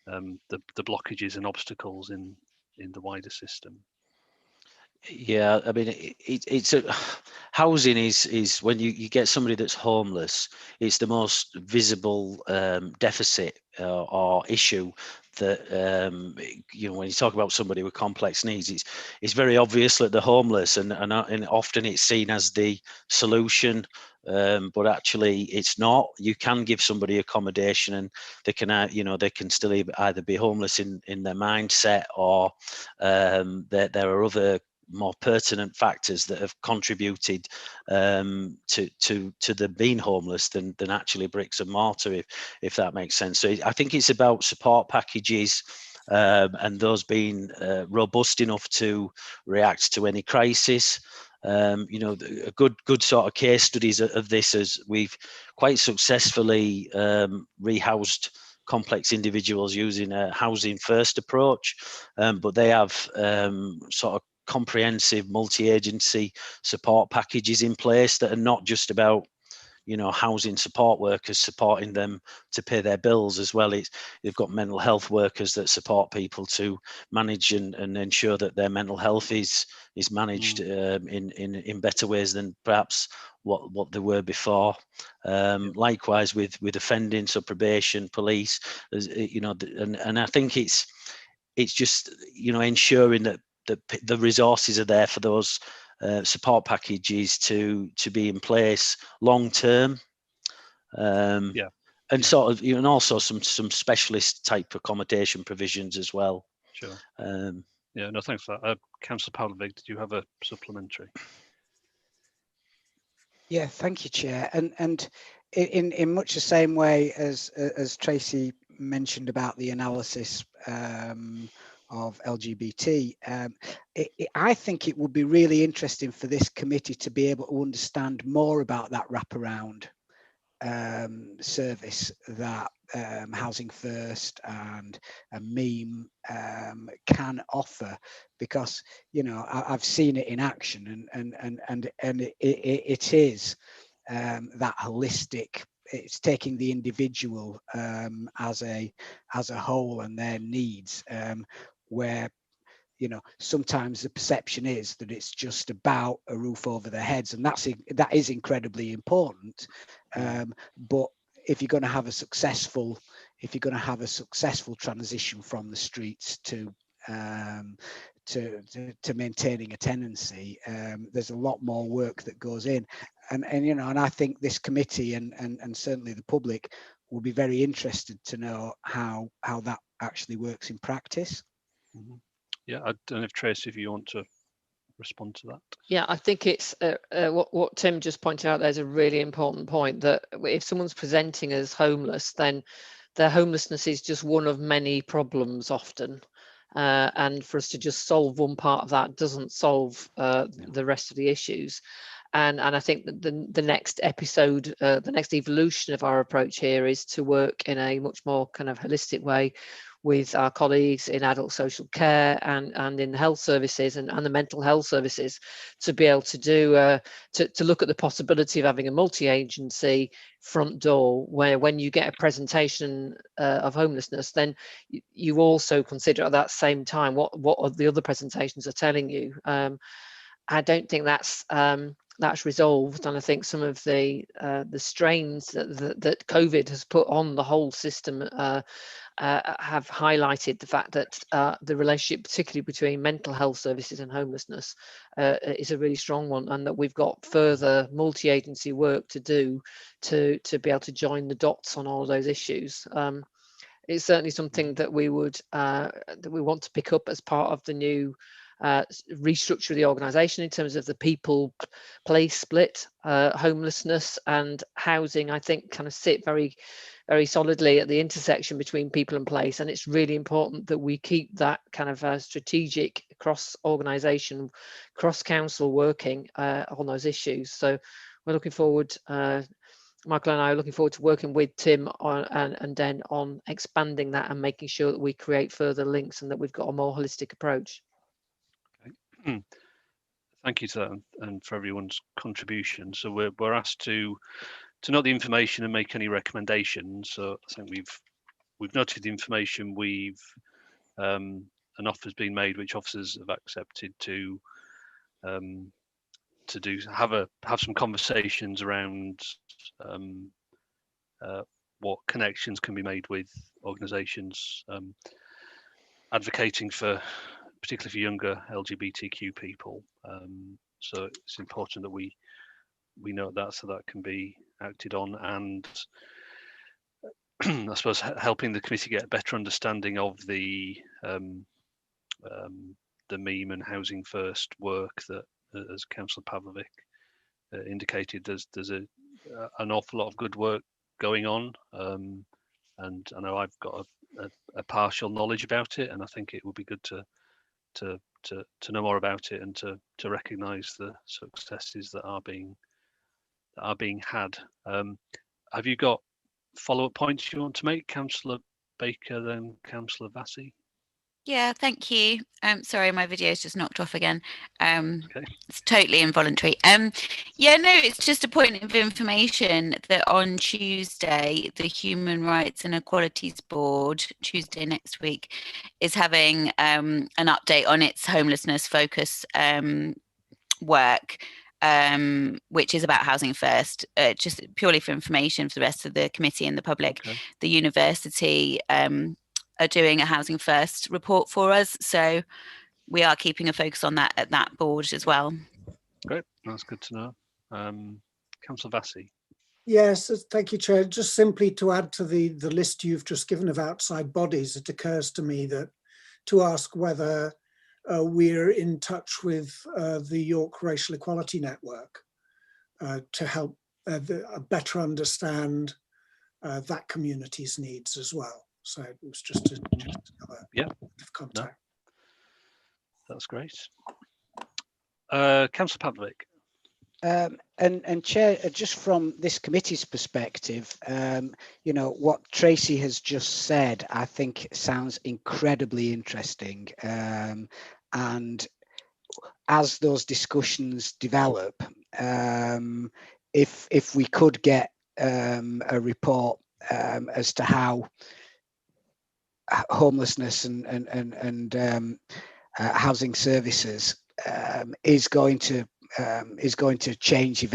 blockages and obstacles in the wider system. Yeah, I mean, it's a housing is when you get somebody that's homeless, it's the most visible deficit or issue that when you talk about somebody with complex needs, it's very obvious that they're homeless, and often it's seen as the solution, but actually it's not. You can give somebody accommodation, and they can still either be homeless in their mindset, or there are other more pertinent factors that have contributed to them being homeless than actually bricks and mortar, if that makes sense. So I think it's about support packages, and those being robust enough to react to any crisis. A good sort of case studies of this, as we've quite successfully rehoused complex individuals using a housing first approach, but they have sort of comprehensive multi-agency support packages in place that are not just about housing support workers supporting them to pay their bills as well. They've got mental health workers that support people to manage and ensure that their mental health is managed in better ways than perhaps what they were before. Likewise with offending, so probation, police, and I think it's just ensuring that the resources are there for those support packages to be in place long term. And sort of, and also some specialist type accommodation provisions as well. Sure. Yeah, no, thanks for that. Councillor Pavlovic, did you have a supplementary? Yeah, thank you, Chair. And in much the same way as Tracy mentioned about the analysis of LGBT, I think it would be really interesting for this committee to be able to understand more about that wraparound service that Housing First and MEME can offer, because I've seen it in action, and it is that holistic. It's taking the individual as a whole and their needs, where sometimes the perception is that it's just about a roof over their heads, and that is incredibly important. But if you're going to have a successful transition from the streets to maintaining a tenancy, there's a lot more work that goes in, and I think this committee and certainly the public will be very interested to know how that actually works in practice. Mm-hmm. Yeah, I don't know if Tracy, if you want to respond to that. Yeah, I think it's what Tim just pointed out. There's a really important point, that if someone's presenting as homeless, then their homelessness is just one of many problems often. And for us to just solve one part of that doesn't solve the rest of the issues. And I think that the next episode, the next evolution of our approach here is to work in a much more kind of holistic way with our colleagues in adult social care and in health services and the mental health services, to be able to do to look at the possibility of having a multi-agency front door, where when you get a presentation of homelessness, then you also consider at that same time what the other presentations are telling you. I don't think that's resolved, and I think some of the strains that COVID has put on the whole system have highlighted the fact that the relationship, particularly between mental health services and homelessness, is a really strong one, and that we've got further multi-agency work to do to be able to join the dots on all of those issues. It's certainly something that we want to pick up as part of the new restructure of the organisation in terms of the people place split. Homelessness and housing, I think, kind of sit very, very solidly at the intersection between people and place, and it's really important that we keep that kind of strategic cross-organisation, cross-council working on those issues. So we're looking forward Michael and I are looking forward to working with Tim on and Den on expanding that and making sure that we create further links and that we've got a more holistic approach. Okay. Thank you to that and for everyone's contribution. So we're asked to note the information and make any recommendations. So I think we've noted the information. We've an offer's been made which officers have accepted to have some conversations around what connections can be made with organisations advocating for, particularly for younger LGBTQ people. So it's important that we note that so that can be acted on, and I suppose helping the committee get a better understanding of the meme and housing first work that, as Councillor Pavlovic indicated, there's an awful lot of good work going on, and I know I've got a partial knowledge about it, and I think it would be good to know more about it and to recognise the successes that are being had. Have you got follow-up points you want to make, Councillor Baker, then Councillor Vassie? Yeah, thank you. Sorry, my video's just knocked off again. Okay. It's totally involuntary. Yeah, no, it's just a point of information that on Tuesday, the Human Rights and Equalities Board, Tuesday next week, is having an update on its homelessness focus work, which is about housing first, just purely for information for the rest of the committee and the public. Okay. The university are doing a housing first report for us, so we are keeping a focus on that at that board as well. Great, that's good to know. Councillor Vassie. Yes, thank you, Chair. Just simply to add to the list you've just given of outside bodies, it occurs to me that to ask whether we're in touch with the York Racial Equality Network to help better understand that community's needs as well. So it was just another contact. No, that's great. Councillor Pavlovic. And Chair, just from this committee's perspective, you know, what Tracy has just said, I think sounds incredibly interesting. And as those discussions develop, if we could get a report as to how homelessness and housing services is going to change,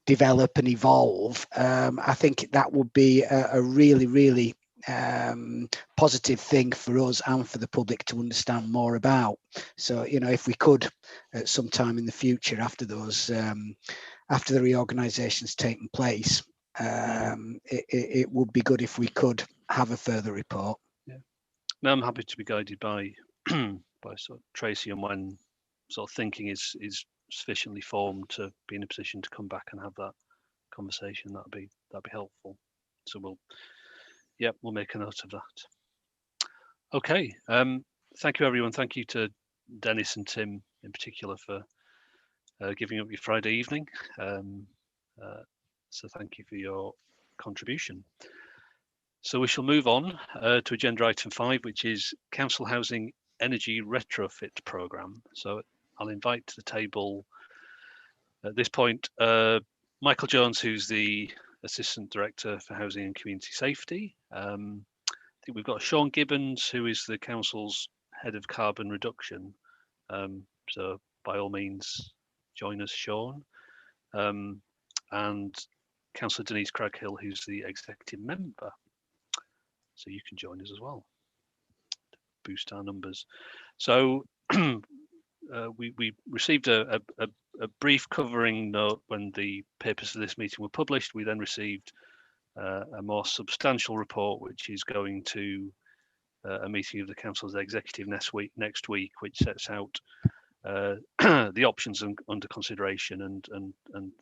develop and evolve, I think that would be a really positive thing for us and for the public to understand more about. So, you know, if we could at some time in the future, after those after the reorganisation's taken place, it would be good if we could have a further report. Yeah, no, I'm happy to be guided by by sort of Tracy, and when sort of thinking is sufficiently formed to be in a position to come back and have that conversation, that'd be helpful. So we'll make a note of that. Okay, thank you everyone. Thank you to Dennis and Tim in particular for giving up your Friday evening. So thank you for your contribution. So we shall move on to agenda item 5, which is Council Housing Energy Retrofit Programme. So I'll invite to the table at this point Michael Jones, who's the Assistant Director for Housing and Community Safety. I think we've got Sean Gibbons, who is the Council's Head of Carbon Reduction. So by all means, join us, Sean. And Councillor Denise Craghill, who's the Executive Member. So you can join us as well to boost our numbers. So we received a brief covering note when the papers for this meeting were published. We then received a more substantial report, which is going to a meeting of the Council's Executive next week, which sets out the options under consideration and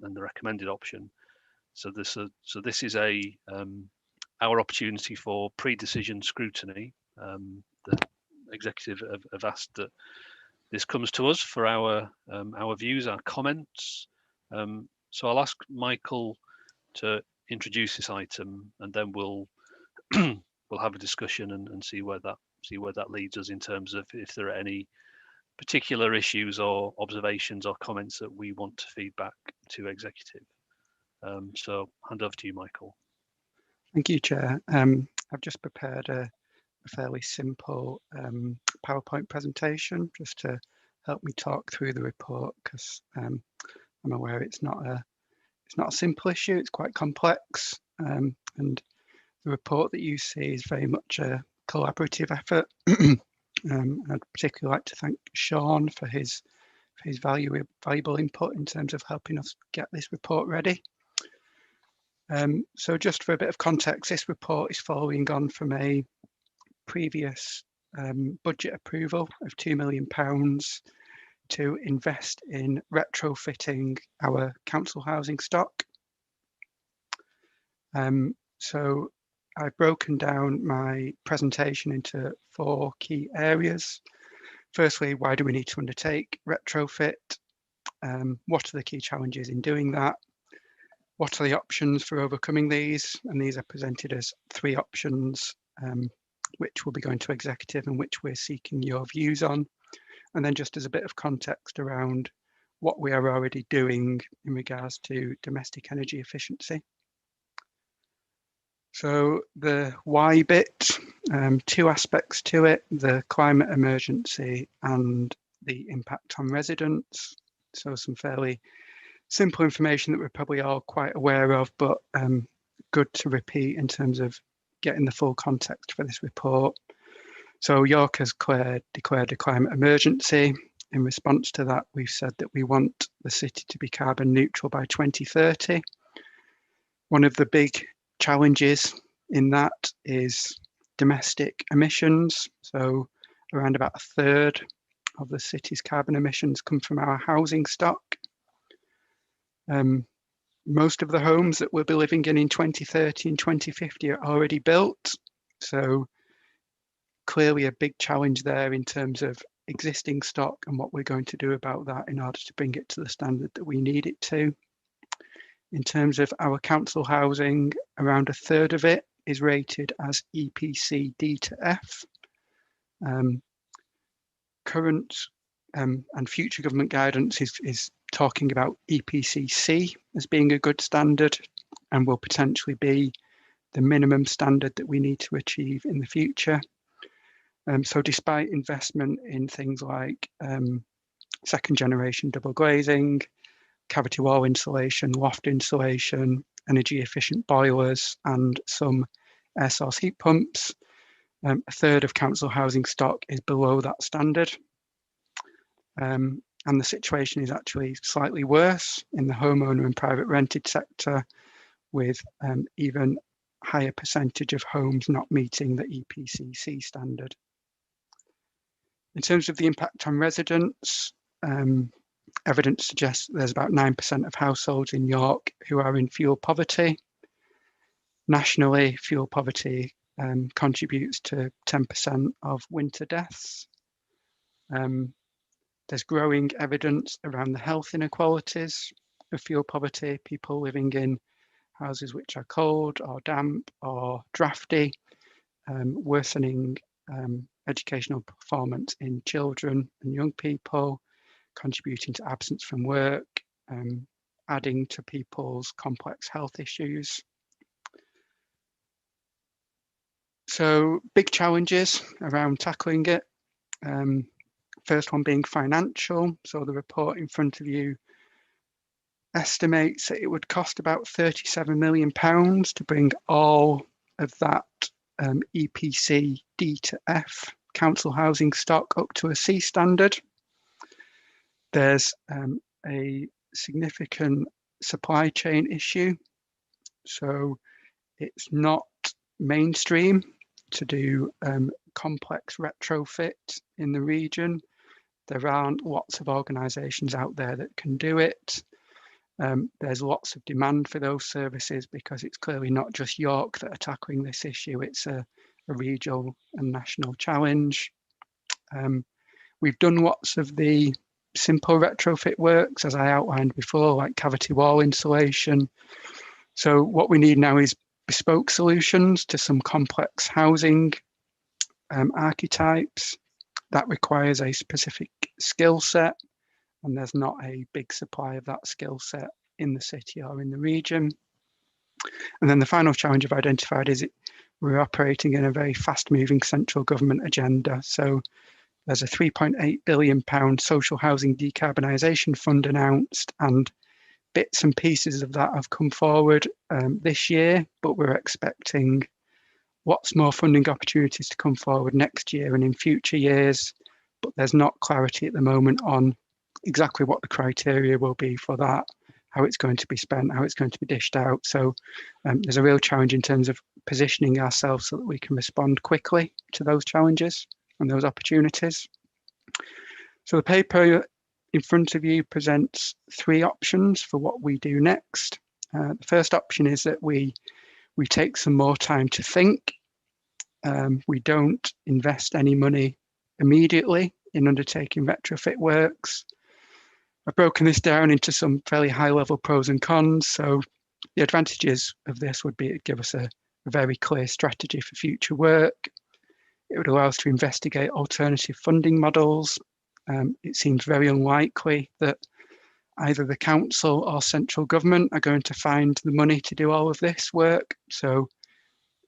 the recommended option. So this is our opportunity for pre-decision scrutiny. The executive have asked that this comes to us for our views, our comments. So I'll ask Michael to introduce this item, and then we'll we'll have a discussion and see where that leads us in terms of if there are any particular issues or observations or comments that we want to feed back to executive. So hand over to you, Michael. Thank you, Chair. I've just prepared a fairly simple PowerPoint presentation just to help me talk through the report, because I'm aware it's not a simple issue. It's quite complex, and the report that you see is very much a collaborative effort. I'd particularly like to thank Sean for his valuable input in terms of helping us get this report ready. So just for a bit of context, this report is following on from a previous budget approval of £2 million to invest in retrofitting our council housing stock. So I've broken down my presentation into 4 key areas. Firstly, why do we need to undertake retrofit? What are the key challenges in doing that? What are the options for overcoming these? And these are presented as 3 options, which will be going to executive and which we're seeking your views on. And then just as a bit of context around what we are already doing in regards to domestic energy efficiency. So the why bit, 2 aspects to it: the climate emergency and the impact on residents. So some fairly simple information that we're probably all quite aware of, but good to repeat in terms of getting the full context for this report. So York has declared a climate emergency. In response to that, we've said that we want the city to be carbon neutral by 2030. One of the big challenges in that is domestic emissions. So around about 1/3 of the city's carbon emissions come from our housing stock. Most of the homes that we'll be living in 2030 and 2050 are already built. So clearly a big challenge there in terms of existing stock and what we're going to do about that in order to bring it to the standard that we need it to. In terms of our council housing, around 1/3 of it is rated as EPC D to F. Current and future government guidance is talking about EPC C as being a good standard and will potentially be the minimum standard that we need to achieve in the future. So despite investment in things like 2nd generation double glazing, cavity wall insulation, loft insulation, energy efficient boilers and some air source heat pumps, 1/3 of council housing stock is below that standard. And the situation is actually slightly worse in the homeowner and private rented sector, with even higher percentage of homes not meeting the EPCC standard. In terms of the impact on residents, evidence suggests there's about 9% of households in York who are in fuel poverty. Nationally, fuel poverty contributes to 10% of winter deaths. There's growing evidence around the health inequalities of fuel poverty, people living in houses which are cold or damp or drafty, worsening educational performance in children and young people, contributing to absence from work, adding to people's complex health issues. So big challenges around tackling it. First one being financial. So the report in front of you estimates that it would cost about £37 million to bring all of that EPC D to F council housing stock up to a C standard. There's a significant supply chain issue. So it's not mainstream to do complex retrofit in the region. There aren't lots of organisations out there that can do it. There's lots of demand for those services because it's clearly not just York that are tackling this issue. It's a regional and national challenge. We've done lots of the simple retrofit works, as I outlined before, like cavity wall insulation, So what we need now is bespoke solutions to some complex housing archetypes. That requires a specific skill set, and there's not a big supply of that skill set in the city or in the region. And then the final challenge I've identified is we're operating in a very fast-moving central government agenda. So there's a £3.8 billion social housing decarbonisation fund announced, and bits and pieces of that have come forward this year, but we're expecting lots more funding opportunities to come forward next year and in future years, but there's not clarity at the moment on exactly what the criteria will be for that, how it's going to be spent, how it's going to be dished out. So there's a real challenge in terms of positioning ourselves so that we can respond quickly to those challenges and those opportunities. So the paper in front of you presents 3 options for what we do next. The first option is that we take some more time to think. We don't invest any money immediately in undertaking retrofit works. I've broken this down into some fairly high-level pros and cons. So the advantages of this would be it give us a very clear strategy for future work. It would allow us to investigate alternative funding models. It seems very unlikely that either the council or central government are going to find the money to do all of this work. So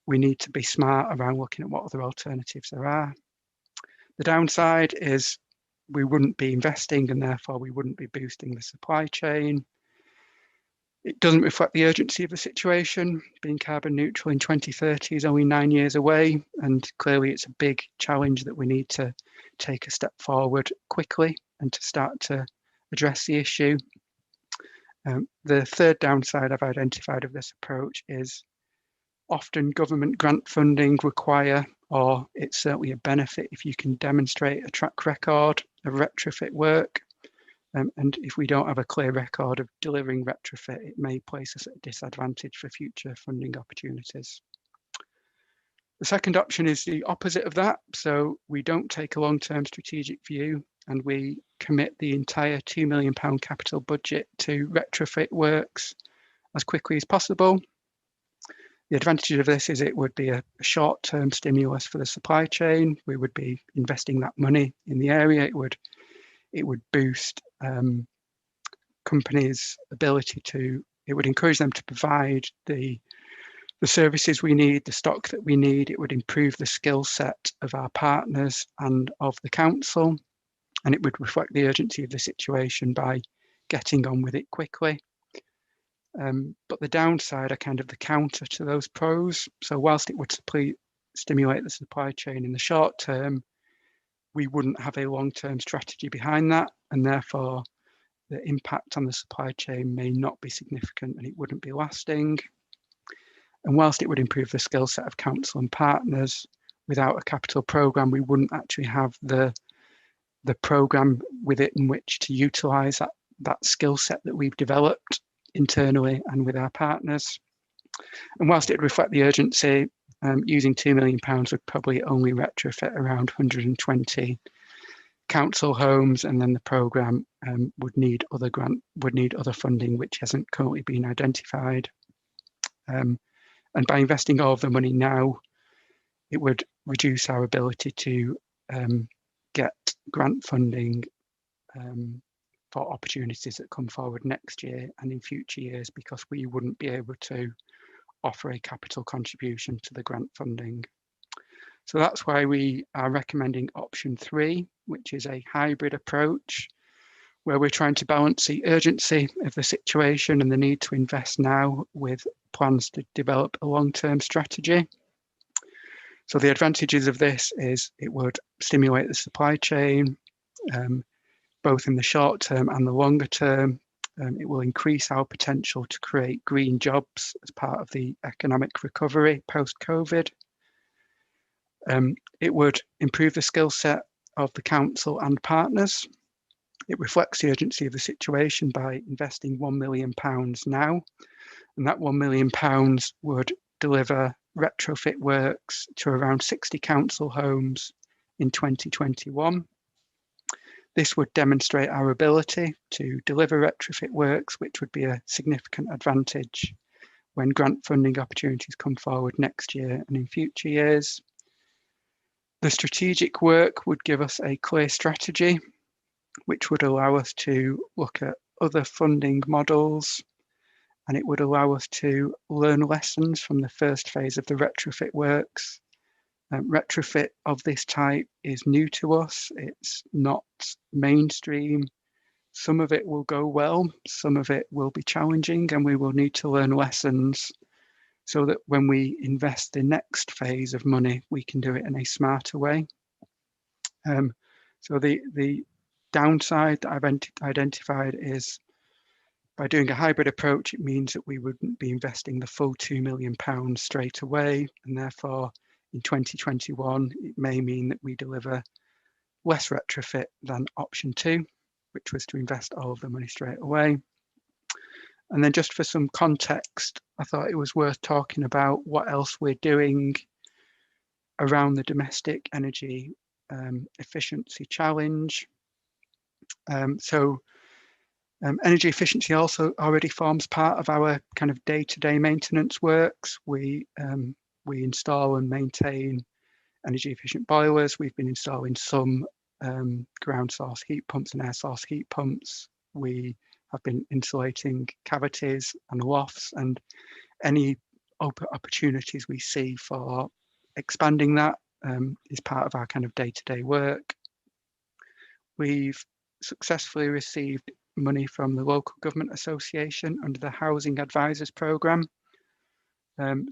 we need to be smart around looking at what other alternatives there are. The downside is we wouldn't be investing and therefore we wouldn't be boosting the supply chain. It doesn't reflect the urgency of the situation. Being carbon neutral in 2030 is only 9 years away, and clearly it's a big challenge that we need to take a step forward quickly and to start to address the issue. The third downside I've identified of this approach is often government grant funding require, or it's certainly a benefit if you can demonstrate a track record of retrofit work. And if we don't have a clear record of delivering retrofit, it may place us at a disadvantage for future funding opportunities. The second option is the opposite of that. So we don't take a long-term strategic view and we commit the entire £2 million capital budget to retrofit works as quickly as possible. The advantage of this is it would be a short-term stimulus for the supply chain. We would be investing that money in the area. It would boost companies' ability to, it would encourage them to provide the services we need, the stock that we need. It would improve the skill set of our partners and of the council, and it would reflect the urgency of the situation by getting on with it quickly. But the downside are kind of the counter to those pros. So whilst it would stimulate the supply chain in the short term, we wouldn't have a long-term strategy behind that, and therefore the impact on the supply chain may not be significant and it wouldn't be lasting. And whilst it would improve the skill set of council and partners, without a capital programme, we wouldn't actually have the programme with it in which to utilise that skill set that we've developed internally and with our partners. And whilst it would reflect the urgency, using £2 million would probably only retrofit around 120 council homes, and then the programme would need other funding which hasn't currently been identified. And by investing all of the money now, it would reduce our ability to get grant funding for opportunities that come forward next year and in future years, because we wouldn't be able to offer a capital contribution to the grant funding. So that's why we are recommending option 3, which is a hybrid approach, where we're trying to balance the urgency of the situation and the need to invest now with plans to develop a long-term strategy. So the advantages of this is it would stimulate the supply chain, both in the short term and the longer term. It will increase our potential to create green jobs as part of the economic recovery post-COVID. It would improve the skill set of the council and partners. It reflects the urgency of the situation by investing £1 million now, and that £1 million would deliver retrofit works to around 60 council homes in 2021. This would demonstrate our ability to deliver retrofit works, which would be a significant advantage when grant funding opportunities come forward next year and in future years. The strategic work would give us a clear strategy, which would allow us to look at other funding models, and it would allow us to learn lessons from the first phase of the retrofit works. Retrofit of this type is new to us. It's not mainstream. Some of it will go well, some of it will be challenging, and we will need to learn lessons so that when we invest the next phase of money, we can do it in a smarter way. So the downside that I've identified is by doing a hybrid approach, it means that we wouldn't be investing the full £2 million straight away, and therefore in 2021, it may mean that we deliver less retrofit than option 2, which was to invest all of the money straight away. And then just for some context, I thought it was worth talking about what else we're doing around the domestic energy efficiency challenge. Energy efficiency also already forms part of our kind of day-to-day maintenance works. We install and maintain energy efficient boilers. We've been installing some ground source heat pumps and air source heat pumps. We have been insulating cavities and lofts, and any opportunities we see for expanding that is part of our kind of day-to-day work. We've successfully received money from the Local Government Association under the Housing Advisors Programme.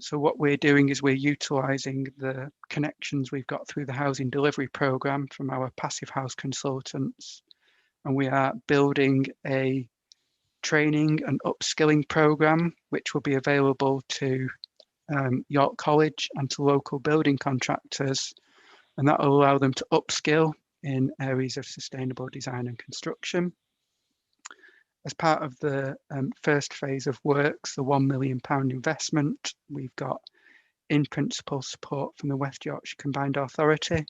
So what we're doing is we're utilising the connections we've got through the Housing Delivery Programme from our Passive House consultants, and we are building a training and upskilling programme which will be available to York College and to local building contractors, and that will allow them to upskill in areas of sustainable design and construction. As part of the first phase of works, the £1 million investment, we've got in principle support from the West Yorkshire Combined Authority.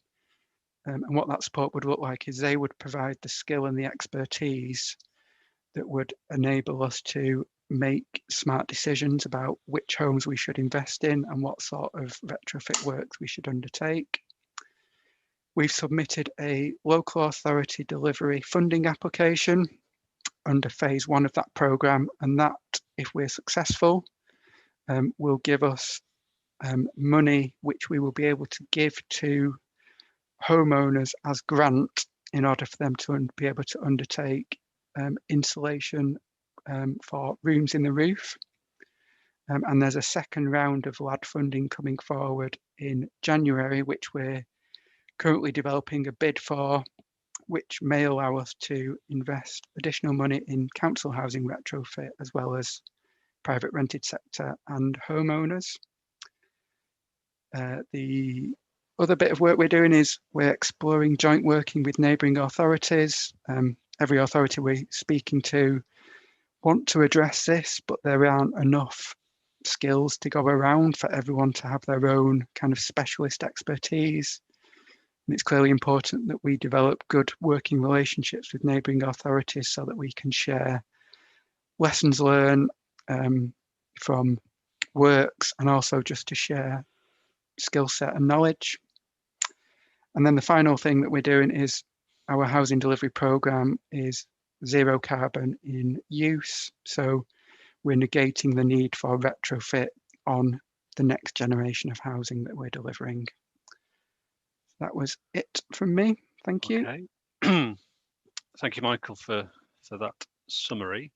And what that support would look like is they would provide the skill and the expertise that would enable us to make smart decisions about which homes we should invest in and what sort of retrofit works we should undertake. We've submitted a local authority delivery funding application under phase 1 of that programme, and that, if we're successful, will give us money which we will be able to give to homeowners as grant in order for them to be able to undertake insulation for rooms in the roof. And there's a second round of LAD funding coming forward in January, which we're currently developing a bid for, which may allow us to invest additional money in council housing retrofit, as well as private rented sector and homeowners. The other bit of work we're doing is we're exploring joint working with neighbouring authorities. Every authority we're speaking to want to address this, but there aren't enough skills to go around for everyone to have their own kind of specialist expertise. And it's clearly important that we develop good working relationships with neighbouring authorities so that we can share lessons learned from works, and also just to share skill set and knowledge. And then the final thing that we're doing is our housing delivery programme is zero carbon in use. So we're negating the need for retrofit on the next generation of housing that we're delivering. That was it from me. Thank you. Okay. Thank you, Michael, for that summary.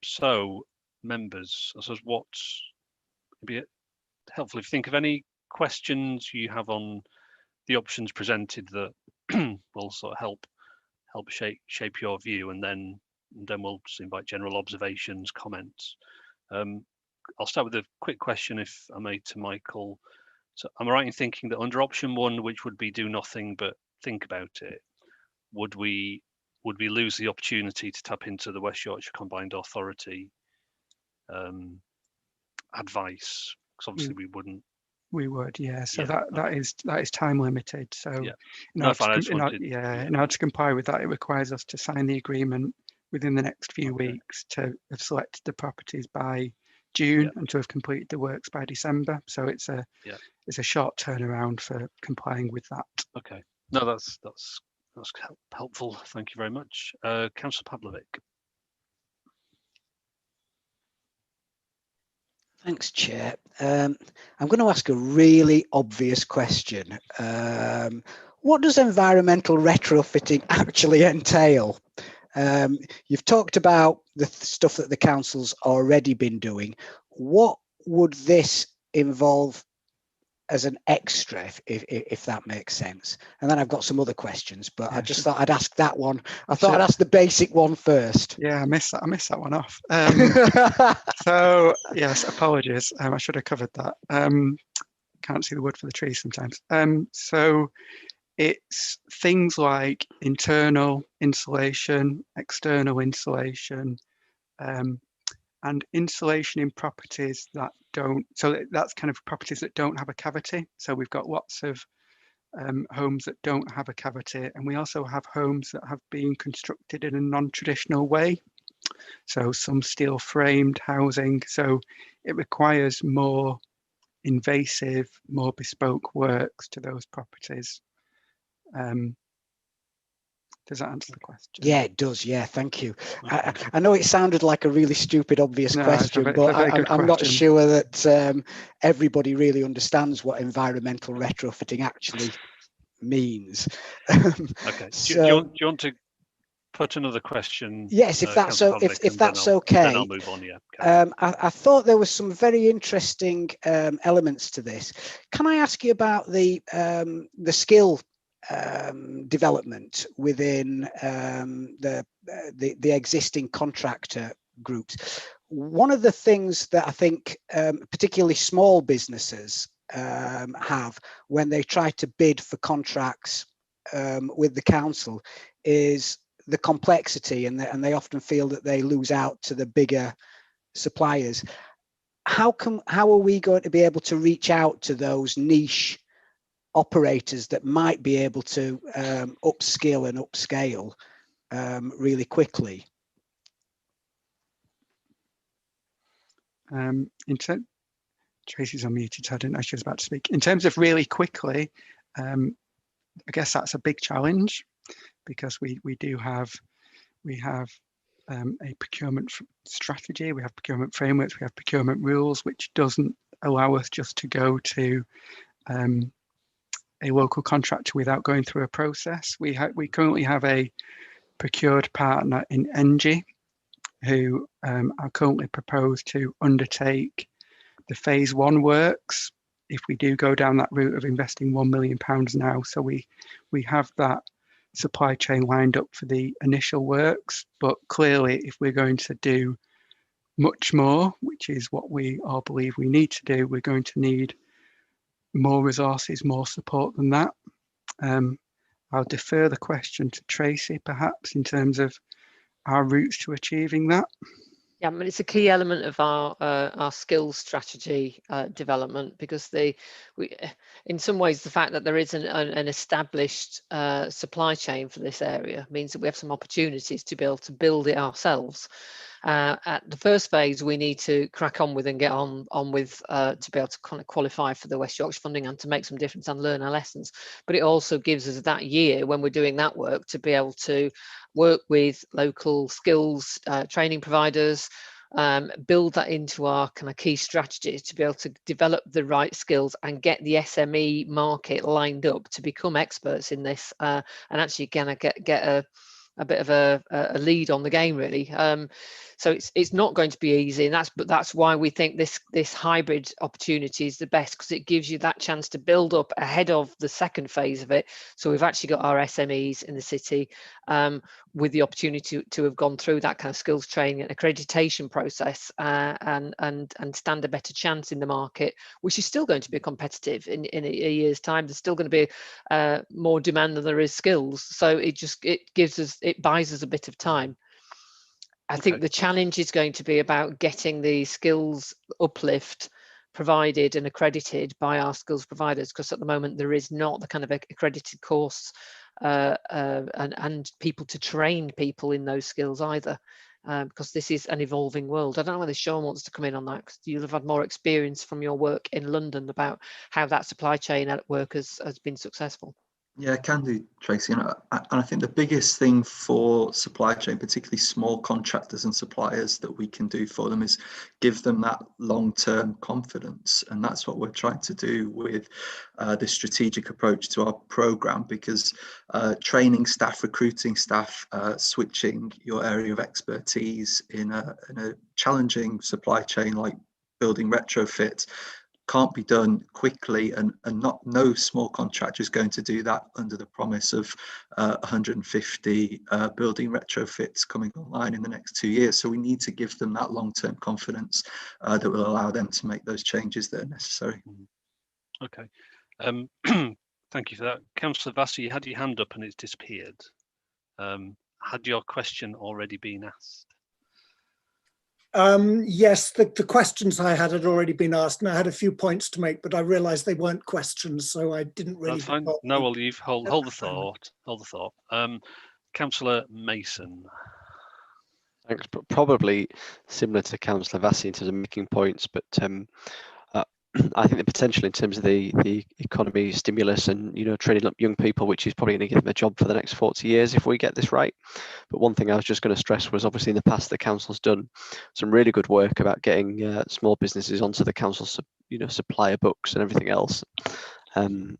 So, members, I suppose what's be helpful if you think of any questions you have on the options presented that will sort of help shape your view, and then we'll just invite general observations, comments. I'll start with a quick question, if I may, to Michael. So am I right in thinking that under option 1, which would be do nothing but think about it, would we lose the opportunity to tap into the West Yorkshire Combined Authority advice? Because obviously we wouldn't. We would, yeah. So Yeah, that is time limited. So yeah. in order to comply with that, it requires us to sign the agreement within the next few weeks to have selected the properties by June and to have completed the works by December. So it's a short turnaround for complying with that. Okay, no, that's helpful. Thank you very much, Councillor Pavlovic. Thanks, Chair. I'm going to ask a really obvious question. What does environmental retrofitting actually entail? You've talked about the stuff that the council's already been doing. What would this involve as an extra, if that makes sense? And then I've got some other questions, but I just thought I'd ask that one. I thought I'd ask the basic one first. Yeah, I missed that one off. So yes, apologies. I should have covered that. Can't see the wood for the trees sometimes. So it's things like internal insulation, external insulation, and insulation in properties that don't, so that's kind of properties that don't have a cavity. So we've got lots of homes that don't have a cavity, and we also have homes that have been constructed in a non-traditional way. So some steel framed housing. So it requires more invasive, more bespoke works to those properties. Does that answer the question? Yeah, it does. Yeah, thank you. I know it sounded like a really stupid, obvious question, but I'm not sure that everybody really understands what environmental retrofitting actually means. Okay. So, do you want to put another question? Yes, if that's so. If that's okay. Then I'll move on. Yeah. I thought there was some very interesting elements to this. Can I ask you about the skill development within the existing contractor groups? One of the things that I think particularly small businesses have when they try to bid for contracts with the council is the complexity, and they often feel that they lose out to the bigger suppliers. How are we going to be able to reach out to those niche operators that might be able to upskill and upscale really quickly? Tracy's unmuted, so I didn't know she was about to speak. In terms of really quickly, I guess that's a big challenge, because we have a procurement strategy, we have procurement frameworks, we have procurement rules, which doesn't allow us just to go to a local contractor without going through a process. We currently have a procured partner in Engie who are currently proposed to undertake the phase 1 works if we do go down that route of investing £1 million now. So we have that supply chain lined up for the initial works, but clearly if we're going to do much more, which is what we all believe we need to do, we're going to need more resources, more support than that. I'll defer the question to Tracy, perhaps, in terms of our routes to achieving that. Yeah, I mean, it's a key element of our skills strategy development, because in some ways, the fact that there is an established supply chain for this area means that we have some opportunities to be able to build it ourselves. At the first phase, we need to crack on with and get on with to be able to kind of qualify for the West Yorkshire funding and to make some difference and learn our lessons. But it also gives us that year when we're doing that work to be able to work with local skills training providers, build that into our kind of key strategies to be able to develop the right skills and get the SME market lined up to become experts in this, and actually kind of get a bit of a lead on the game, really. So it's not going to be easy, and that's why we think this hybrid opportunity is the best, because it gives you that chance to build up ahead of the second phase of it. So we've actually got our SMEs in the city with the opportunity to have gone through that kind of skills training and accreditation process and stand a better chance in the market, which is still going to be competitive in a year's time. There's still going to be more demand than there is skills. So it buys us a bit of time. I think the challenge is going to be about getting the skills uplift provided and accredited by our skills providers, because at the moment there is not the kind of accredited course and people to train people in those skills either. because this is an evolving world. I don't know whether Sean wants to come in on that, because you'll have had more experience from your work in London about how that supply chain at work has been successful. Yeah, can do, Tracy. And I think the biggest thing for supply chain, particularly small contractors and suppliers, that we can do for them is give them that long-term confidence. And that's what we're trying to do with this strategic approach to our program, because training staff, recruiting staff, switching your area of expertise in a challenging supply chain like building retrofit can't be done quickly, and no small contractor is going to do that under the promise of 150 building retrofits coming online in the next 2 years. So we need to give them that long-term confidence that will allow them to make those changes that are necessary. Okay, thank you for that. Councillor Vassie, you had your hand up and it's disappeared. Had your question already been asked? Yes, the questions I had already been asked, and I had a few points to make, but I realised they weren't questions, so I didn't really. That's fine. No, well, you've hold the thought. Hold the thought. Councillor Mason. Thanks. Probably similar to Councillor Vassie in terms of making points, but I think the potential in terms of the economy stimulus and, you know, training up young people, which is probably going to give them a job for the next 40 years if we get this right. But one thing I was just going to stress was, obviously in the past the council's done some really good work about getting small businesses onto the council's, you know, supplier books and everything else. And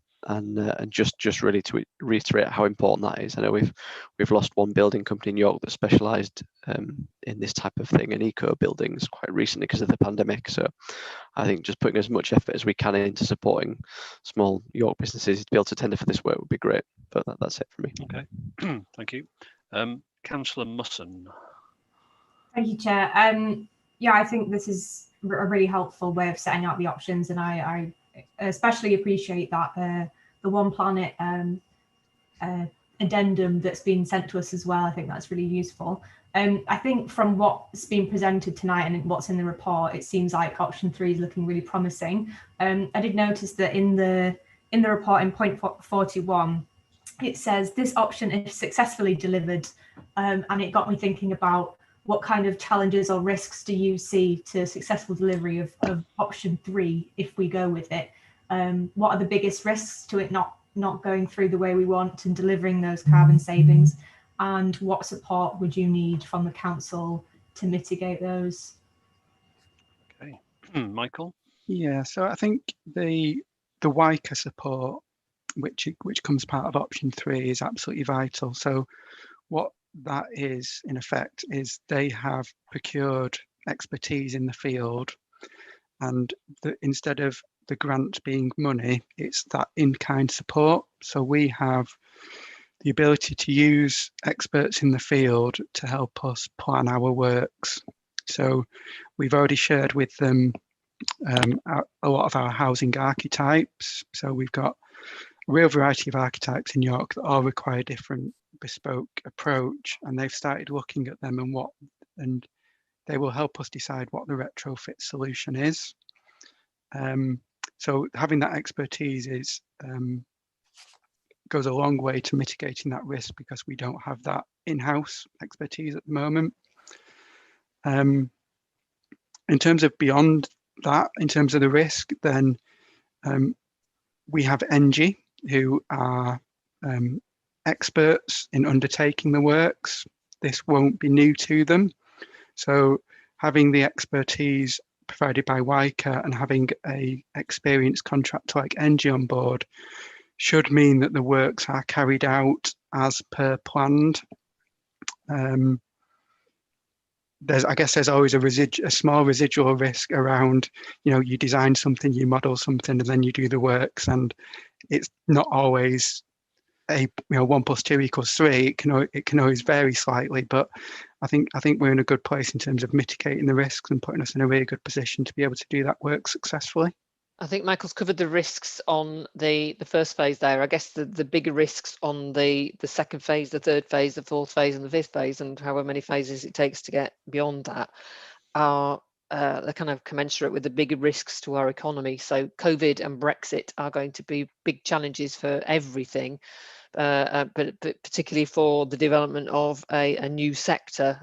just really to reiterate how important that is. I know we've lost one building company in York that specialised in this type of thing, and eco buildings, quite recently because of the pandemic. So I think just putting as much effort as we can into supporting small York businesses to be able to tender for this work would be great. But that's it for me. Okay, thank you. Councillor Musson. Thank you, Chair. Yeah, I think this is a really helpful way of setting out the options, and I especially appreciate that the One Planet addendum that's been sent to us as well. I think that's really useful. I think from what's been presented tonight and what's in the report, it seems like option 3 is looking really promising. I did notice that in the report in point 41, it says this option is successfully delivered, and it got me thinking about what kind of challenges or risks do you see to successful delivery of option 3 if we go with it? What are the biggest risks to it not going through the way we want and delivering those carbon savings? And what support would you need from the council to mitigate those? Okay, Michael. Yeah, so I think the WICA support, which comes part of option 3, is absolutely vital. So what that is, in effect, is they have procured expertise in the field, and instead of the grant being money, it's that in-kind support. So we have the ability to use experts in the field to help us plan our works. So we've already shared with them a lot of our housing archetypes. So we've got a real variety of archetypes in York that all require different bespoke approach, and they've started looking at them and they will help us decide what the retrofit solution is. So having that expertise goes a long way to mitigating that risk, because we don't have that in-house expertise at the moment. In terms of beyond that, in terms of the risk, then we have ENGIE, who are experts in undertaking the works. This won't be new to them. So having the expertise provided by WICA and having a experienced contractor like ENGIE on board should mean that the works are carried out as per planned. I guess there's always a small residual risk around, you know, you design something, you model something, and then you do the works, and it's not always 1 + 2 = 3. It can always vary slightly, but I think we're in a good place in terms of mitigating the risks and putting us in a really good position to be able to do that work successfully. I think Michael's covered the risks on the first phase there. I guess the bigger risks on the second phase, the third phase, the fourth phase, and the fifth phase, and however many phases it takes to get beyond that, are they're kind of commensurate with the bigger risks to our economy. So COVID and Brexit are going to be big challenges for everything, but particularly for the development of a new sector.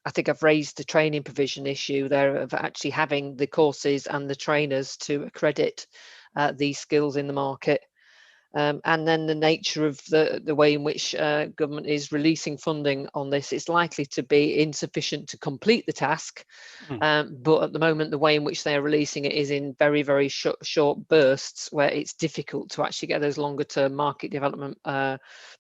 I think I've raised the training provision issue there of actually having the courses and the trainers to accredit these skills in the market. And then the nature of the way in which government is releasing funding on this, it's likely to be insufficient to complete the task. But at the moment, the way in which they are releasing it is in very, very short bursts, where it's difficult to actually get those longer term market development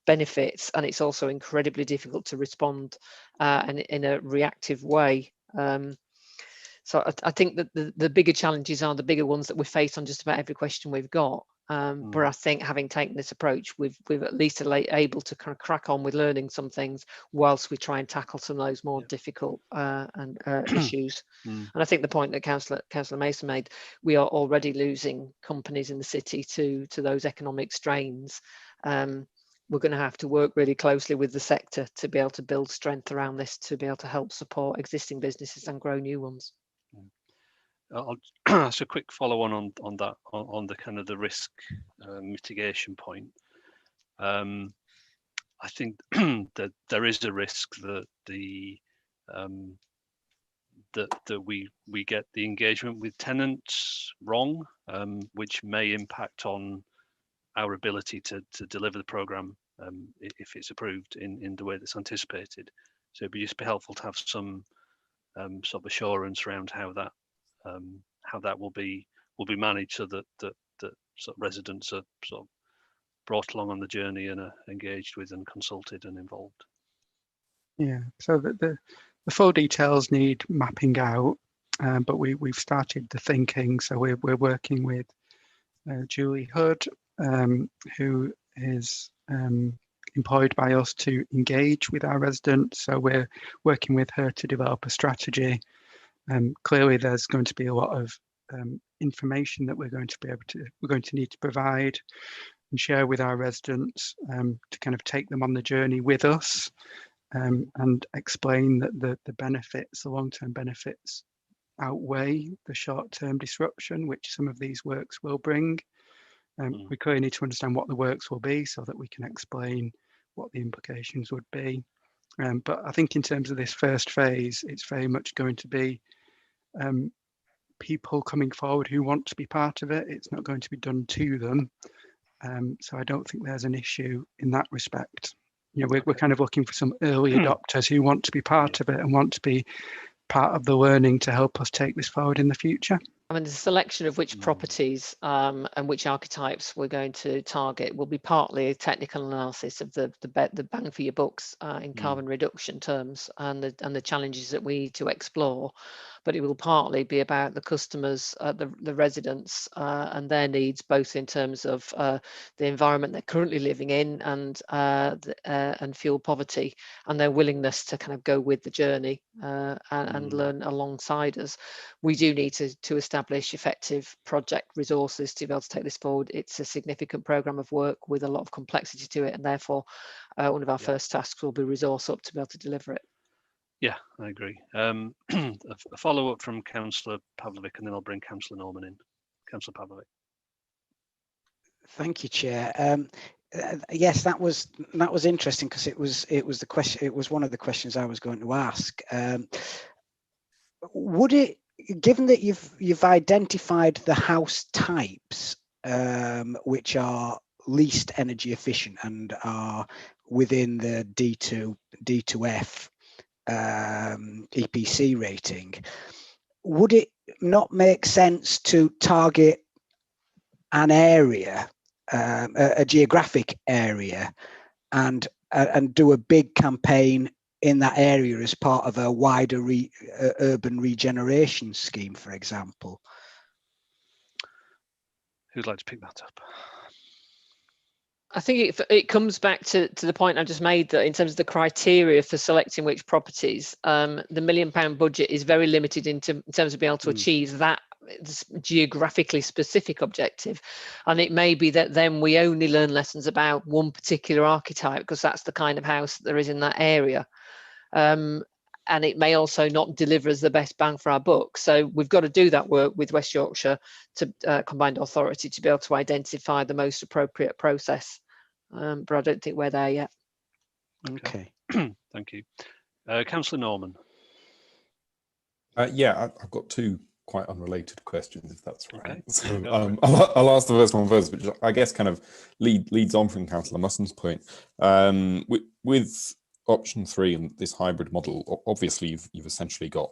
benefits. And it's also incredibly difficult to respond in a reactive way. So I think that the bigger challenges are the bigger ones that we face on just about every question we've got. But I think having taken this approach, we've at least able to kind of crack on with learning some things whilst we try and tackle some of those more difficult issues. And I think the point that Councillor Mason made, we are already losing companies in the city to those economic strains. We're going to have to work really closely with the sector to be able to build strength around this, to be able to help support existing businesses and grow new ones. I'll ask a quick follow on that, on the kind of the risk mitigation point. I think that there is a risk that that we get the engagement with tenants wrong, which may impact on our ability to deliver the programme if it's approved in the way that's anticipated. So it'd be just be helpful to have some sort of assurance around how that will be managed, so that sort of residents are sort of brought along on the journey and are engaged with and consulted and involved. Yeah, so that the full details need mapping out, but we've started the thinking. So we're working with Julie Hood, who is employed by us to engage with our residents. So we're working with her to develop a strategy. Clearly, there's going to be a lot of information that we're going to need to provide and share with our residents to kind of take them on the journey with us, and explain that the benefits, the long-term benefits, outweigh the short-term disruption which some of these works will bring. We clearly need to understand what the works will be so that we can explain what the implications would be. But I think in terms of this first phase, it's very much going to be people coming forward who want to be part of it. It's not going to be done to them. So I don't think there's an issue in that respect. You know, we're kind of looking for some early adopters who want to be part of it and want to be part of the learning to help us take this forward in the future. I mean, the selection of which properties and which archetypes we're going to target will be partly a technical analysis of the bang for your bucks in carbon reduction terms and the challenges that we need to explore. But it will partly be about the customers, the residents and their needs, both in terms of the environment they're currently living in and fuel poverty, and their willingness to kind of go with the journey and learn alongside us. We do need to establish effective project resources to be able to take this forward. It's a significant programme of work with a lot of complexity to it, and therefore one of our first tasks will be resource up to be able to deliver it. Yeah, I agree. A follow-up from Councillor Pavlovic, and then I'll bring Councillor Norman in. Councillor Pavlovic. Thank you, Chair. Yes, that was interesting, because it was the question. It was one of the questions I was going to ask. Would it, given that you've identified the house types which are least energy efficient and are within the D2F EPC rating, would it not make sense to target an area, a geographic area, and do a big campaign in that area as part of a wider urban regeneration scheme, for example? Who'd like to pick that up? I think it comes back to the point I just made, that in terms of the criteria for selecting which properties, the £1 million budget is very limited in terms of being able to achieve that geographically specific objective. And it may be that then we only learn lessons about one particular archetype because that's the kind of house that there is in that area. And it may also not deliver us the best bang for our buck. So we've got to do that work with West Yorkshire to Combined Authority to be able to identify the most appropriate process. But I don't think we're there yet. Okay. Thank you. Councillor Norman. Yeah, I've got two quite unrelated questions, if that's right. Okay. So, I'll ask the first one first, which I guess kind of leads on from Councillor Musson's point. With option 3 and this hybrid model, obviously you've essentially got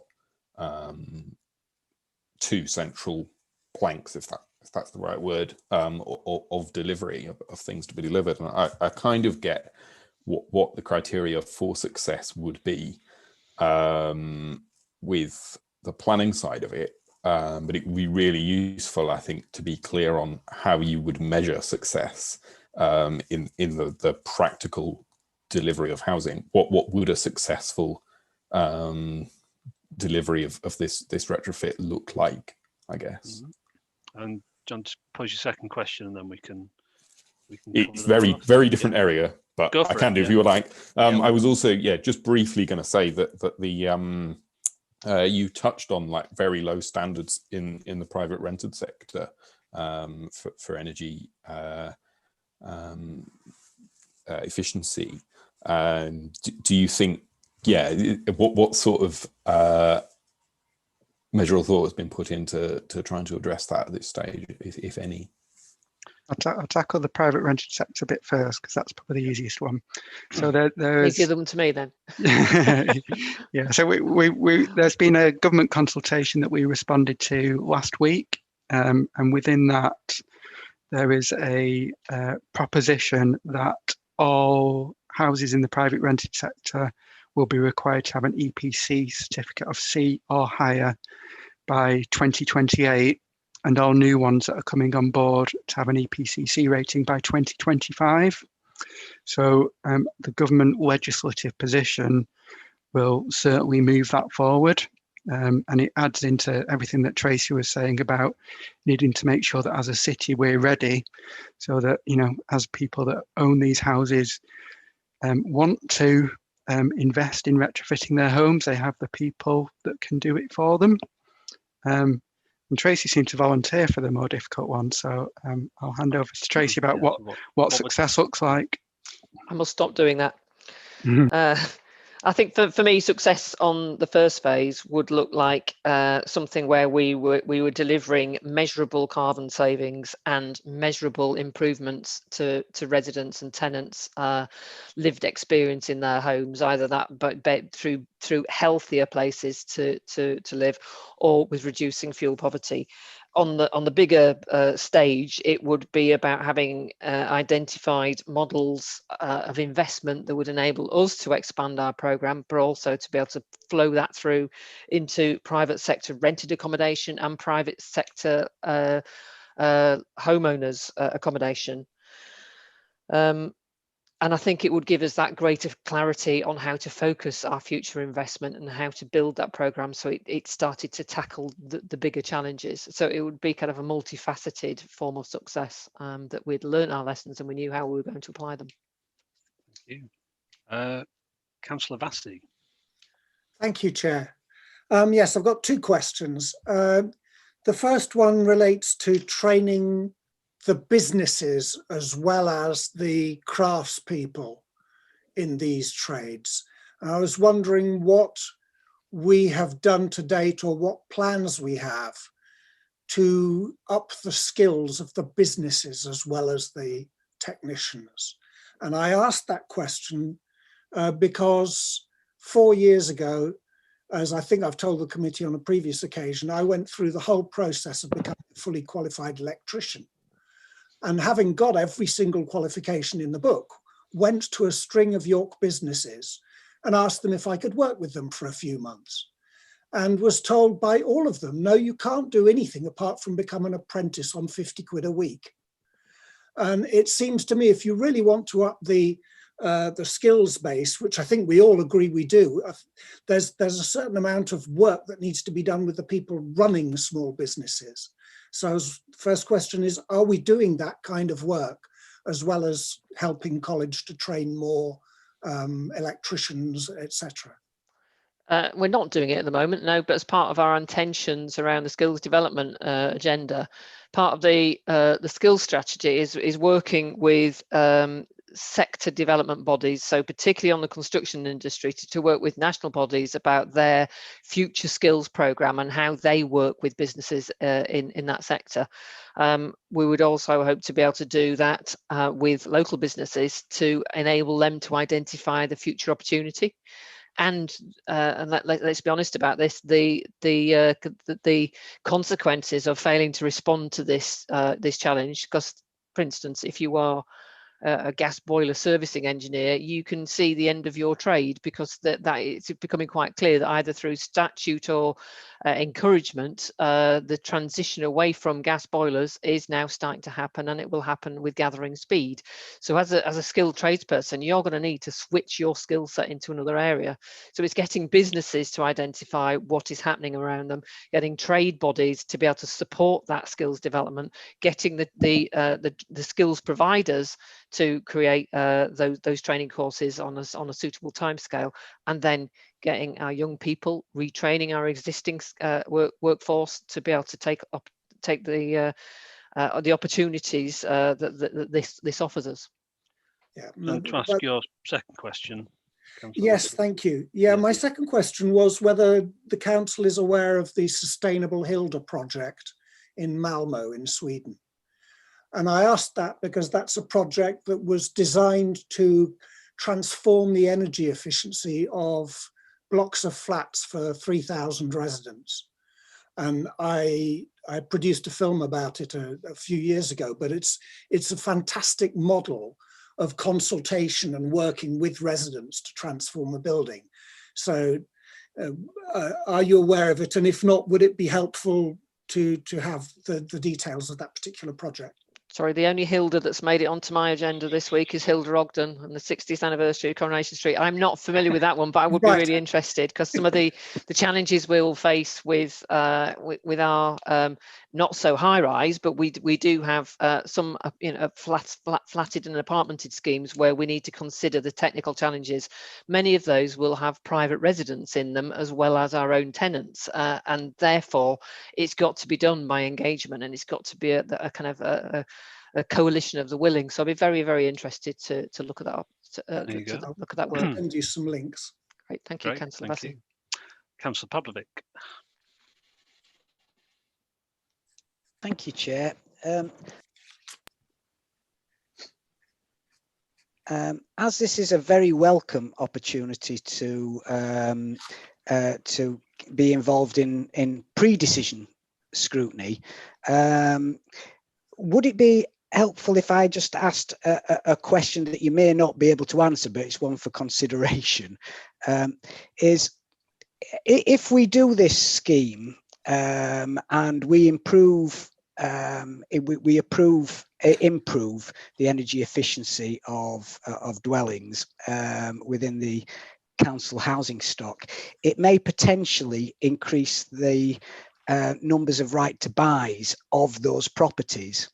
two central planks, if that's the right word, of delivery of things to be delivered. And I kind of get what the criteria for success would be with the planning side of it. But it would be really useful, I think, to be clear on how you would measure success in the practical delivery of housing. What would a successful delivery of this retrofit look like, I guess? And John, just pose your second question, and then we can it's very different area, but I can do if you would like. I was also just briefly going to say that the you touched on like very low standards in the private rented sector for energy efficiency. Do you think, what sort of measure or thought has been put into trying to address that at this stage, if any? I'll tackle the private rented sector a bit first, because that's probably the easiest one. So there's leave the other one to me then. Yeah. So there's been a government consultation that we responded to last week, and within that there is a proposition that all houses in the private rented sector will be required to have an EPC certificate of C or higher by 2028. And all new ones that are coming on board to have an EPCC rating by 2025. So the government legislative position will certainly move that forward. And it adds into everything that Tracy was saying about needing to make sure that as a city we're ready, so that, as people that own these houses want to invest in retrofitting their homes, they have the people that can do it for them. And Tracy seemed to volunteer for the more difficult one, so I'll hand over to Tracy about what success looks like. I must stop doing that. I think for me, success on the first phase would look like something where we were delivering measurable carbon savings and measurable improvements to residents and tenants' lived experience in their homes, either that but through healthier places to live, or with reducing fuel poverty. On the bigger stage, it would be about having identified models of investment that would enable us to expand our programme, but also to be able to flow that through into private sector rented accommodation and private sector homeowners accommodation. And I think it would give us that greater clarity on how to focus our future investment and how to build that programme so it started to tackle the bigger challenges. So it would be kind of a multifaceted form of success, that we'd learned our lessons and we knew how we were going to apply them. Thank you. Councillor Vassie. Thank you, Chair. Yes, I've got two questions. The first one relates to training the businesses as well as the craftspeople in these trades. And I was wondering what we have done to date, or what plans we have to up the skills of the businesses as well as the technicians. And I asked that question because 4 years ago, as I think I've told the committee on a previous occasion, I went through the whole process of becoming a fully qualified electrician. And having got every single qualification in the book, went to a string of York businesses and asked them if I could work with them for a few months, and was told by all of them, no, you can't do anything apart from become an apprentice on 50 quid a week. And it seems to me, if you really want to up the skills base, which I think we all agree we do, there's a certain amount of work that needs to be done with the people running small businesses. So the first question is, are we doing that kind of work as well as helping college to train more electricians, etc.? We're not doing it at the moment, no, but as part of our intentions around the skills development agenda, part of the skills strategy is working with sector development bodies, so particularly on the construction industry, to work with national bodies about their future skills program and how they work with businesses in that sector. We would also hope to be able to do that with local businesses to enable them to identify the future opportunity. And let's be honest about this: the consequences of failing to respond to this challenge. Because, for instance, if you are a gas boiler servicing engineer, you can see the end of your trade, because that it's becoming quite clear that either through statute or encouragement, the transition away from gas boilers is now starting to happen, and it will happen with gathering speed. So as a skilled tradesperson, you're going to need to switch your skill set into another area. So it's getting businesses to identify what is happening around them, getting trade bodies to be able to support that skills development, getting the skills providers to create those training courses on a suitable timescale, and then getting our young people, retraining our existing workforce to be able to take the opportunities that this offers us. Yeah. To ask your second question. Yes, thank you. Yeah, my second question was whether the council is aware of the Sustainable Hilda project in Malmo in Sweden. And I asked that because that's a project that was designed to transform the energy efficiency of blocks of flats for 3,000 residents. And I produced a film about it a few years ago, but it's a fantastic model of consultation and working with residents to transform a building. So are you aware of it? And if not, would it be helpful to have the details of that particular project? Sorry, the only Hilda that's made it onto my agenda this week is Hilda Ogden and the 60th anniversary of Coronation Street. I'm not familiar with that one, but I would be really interested, because some of the challenges we'll face with our not so high rise, but we do have some flatted and apartmented schemes where we need to consider the technical challenges. Many of those will have private residents in them as well as our own tenants, and therefore it's got to be done by engagement, and it's got to be a kind of a coalition of the willing. So I'll be very, very interested to look at that. Look at that work. I'll send you some links. Great, thank you, Councillor Vassy. Councillor Pavlovic. Thank you, Chair. As this is a very welcome opportunity to be involved in pre-decision scrutiny, would it be helpful if I just asked a question that you may not be able to answer, but it's one for consideration? Is if we do this scheme and we improve the energy efficiency of dwellings within the council housing stock, it may potentially increase the numbers of right to buys of those properties,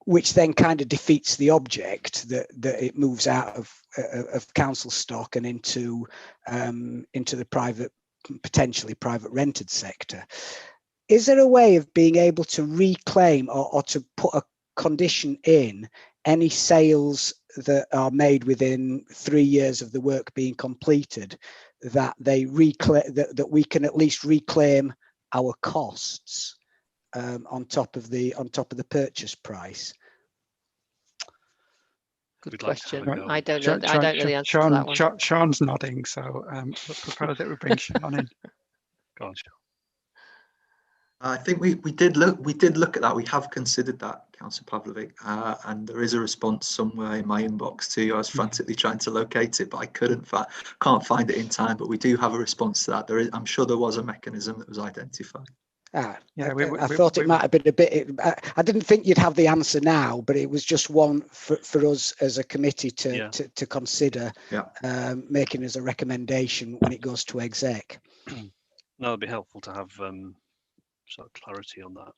which then kind of defeats the object that it moves out of council stock and into the potentially private rented sector. Is there a way of being able to reclaim or to put a condition in any sales that are made within 3 years of the work being completed, that that we can at least reclaim our costs on top of the purchase price? Good question. I don't know the answer to that one. Sean's nodding, so I propose that we bring Sean in. Go on, Sean. I think we did look at that. We have considered that, Councillor Pavlovic, and there is a response somewhere in my inbox to you. I was frantically trying to locate it, but I can't find it in time. But we do have a response to that. I'm sure there was a mechanism that was identified. I thought it might have been a bit. I didn't think you'd have the answer now, but it was just one for us as a committee to consider, making as a recommendation when it goes to exec. No, it'd be helpful to have sort of clarity on that.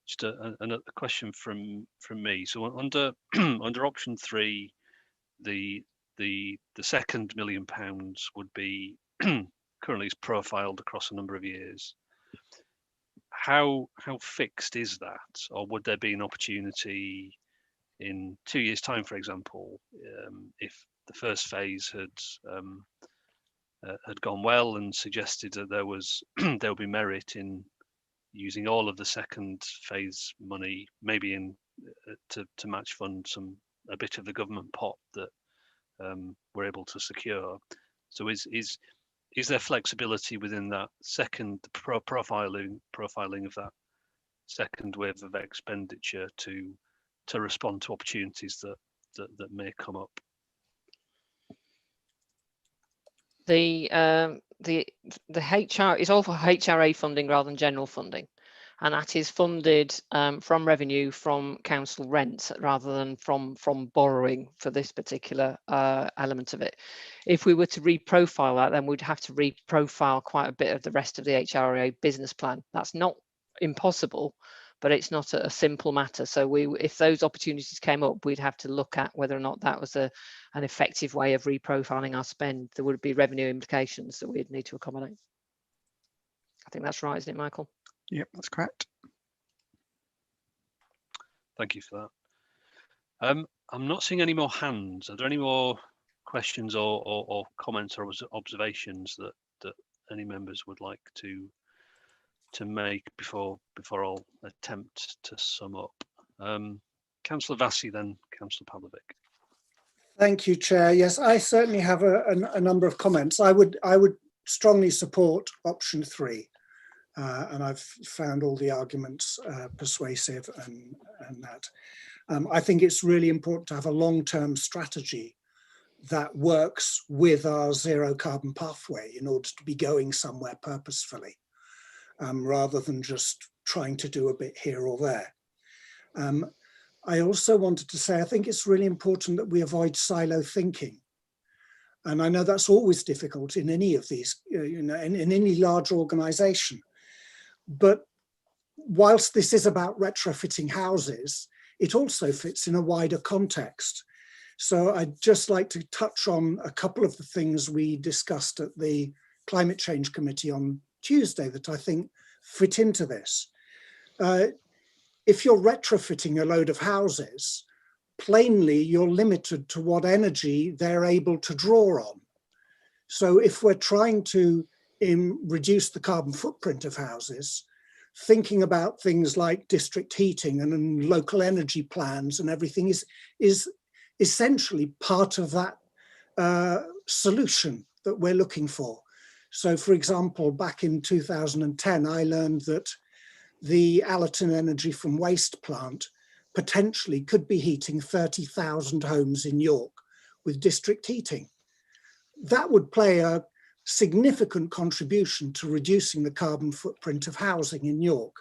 Just a question from me. So under under option 3, the second £1 million would be currently is profiled across a number of years. How fixed is that, or would there be an opportunity in 2 years' time, for example, if the first phase had gone well and suggested that there would be merit in using all of the second phase money, maybe to match fund a bit of the government pot that we're able to secure. So is there flexibility within that second profiling of that second wave of expenditure to respond to opportunities that may come up? The HR is all for HRA funding rather than general funding, and that is funded from revenue from council rents rather than from borrowing for this particular element of it. If we were to reprofile that, then we'd have to reprofile quite a bit of the rest of the HRA business plan. That's not impossible, but it's not a simple matter. So if those opportunities came up, we'd have to look at whether or not that was an effective way of reprofiling our spend. There would be revenue implications that we'd need to accommodate. I think that's right, isn't it, Michael? Yep, that's correct. Thank you for that. I'm not seeing any more hands. Are there any more questions or comments or observations that any members would like to make before I'll attempt to sum up? Councillor Vassie, then Councillor Pavlovic. Thank you, Chair. Yes, I certainly have a number of comments. I would strongly support option 3, and I've found all the arguments persuasive and that. I think it's really important to have a long-term strategy that works with our zero carbon pathway in order to be going somewhere purposefully, rather than just trying to do a bit here or there. I also wanted to say, I think it's really important that we avoid silo thinking. And I know that's always difficult in any of these, in any large organization. But whilst this is about retrofitting houses, it also fits in a wider context. So I'd just like to touch on a couple of the things we discussed at the Climate Change Committee on Tuesday that I think fit into this. If you're retrofitting a load of houses, plainly you're limited to what energy they're able to draw on. So if we're trying to reduce the carbon footprint of houses, thinking about things like district heating and local energy plans and everything is essentially part of that solution that we're looking for. So for example, back in 2010, I learned that the Allerton Energy from Waste plant potentially could be heating 30,000 homes in York with district heating. That would play a significant contribution to reducing the carbon footprint of housing in York.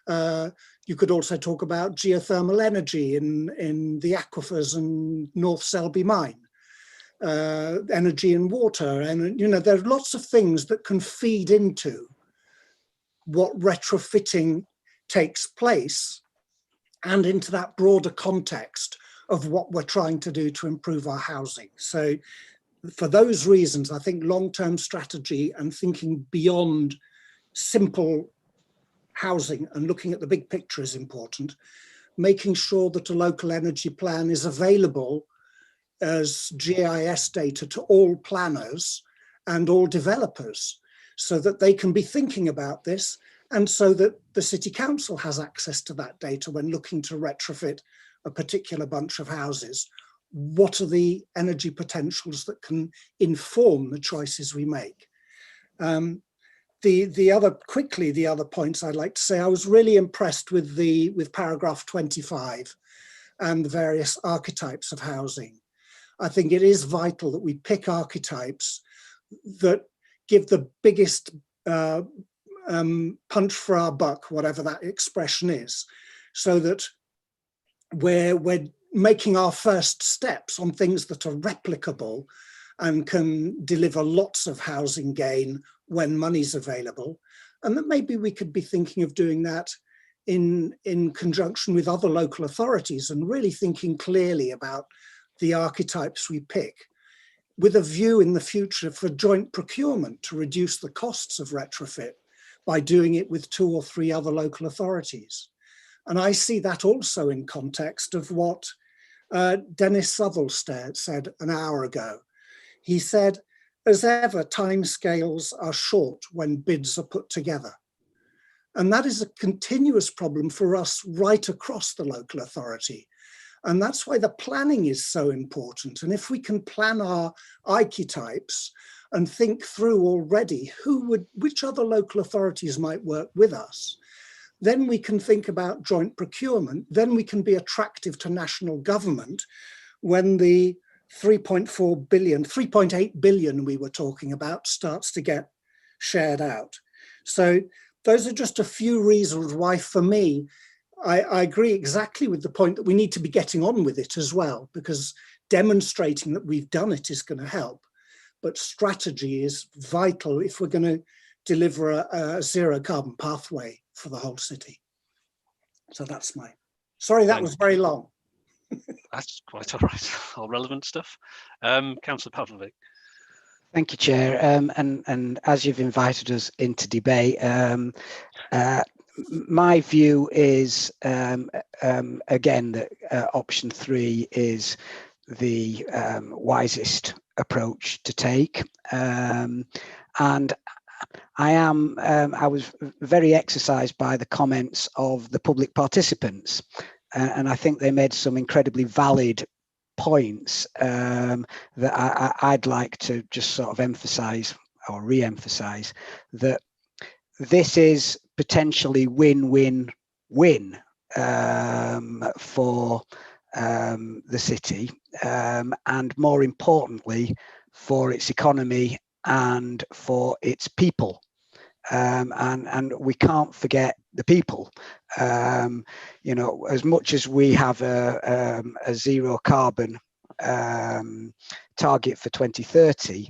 You could also talk about geothermal energy in the aquifers and North Selby mine, energy and water, and there are lots of things that can feed into what retrofitting takes place and into that broader context of what we're trying to do to improve our housing. So for those reasons, I think long-term strategy and thinking beyond simple housing and looking at the big picture is important. Making sure that a local energy plan is available as GIS data to all planners and all developers so that they can be thinking about this, and so that the City Council has access to that data when looking to retrofit a particular bunch of houses. What are the energy potentials that can inform the choices we make? The other points I'd like to say, I was really impressed with paragraph 25 and the various archetypes of housing. I think it is vital that we pick archetypes that give the biggest punch for our buck, whatever that expression is, so that we're making our first steps on things that are replicable and can deliver lots of housing gain when money's available. And that maybe we could be thinking of doing that in conjunction with other local authorities and really thinking clearly about the archetypes we pick, with a view in the future for joint procurement to reduce the costs of retrofit by doing it with 2 or 3 other local authorities. And I see that also in context of what Dennis Southall said an hour ago. He said, as ever, timescales are short when bids are put together. And that is a continuous problem for us right across the local authority. And that's why the planning is so important. And if we can plan our archetypes and think through already which other local authorities might work with us, then we can think about joint procurement. Then we can be attractive to national government when the 3.8 billion we were talking about starts to get shared out. So those are just a few reasons why, for me, I agree exactly with the point that we need to be getting on with it as well, because demonstrating that we've done it is going to help. But strategy is vital if we're going to deliver a zero carbon pathway for the whole city. So that's sorry, that was very long. That's quite all right. All relevant stuff. Councillor Pavlovic. Thank you, Chair. And as you've invited us into debate, my view is, again, that option 3 is the wisest approach to take. And I was very exercised by the comments of the public participants. And I think they made some incredibly valid points that I'd like to just sort of emphasize or re-emphasize, that this is potentially win-win-win for the city, and more importantly, for its economy and for its people. And we can't forget the people. You know, as much as we have a zero carbon target for 2030,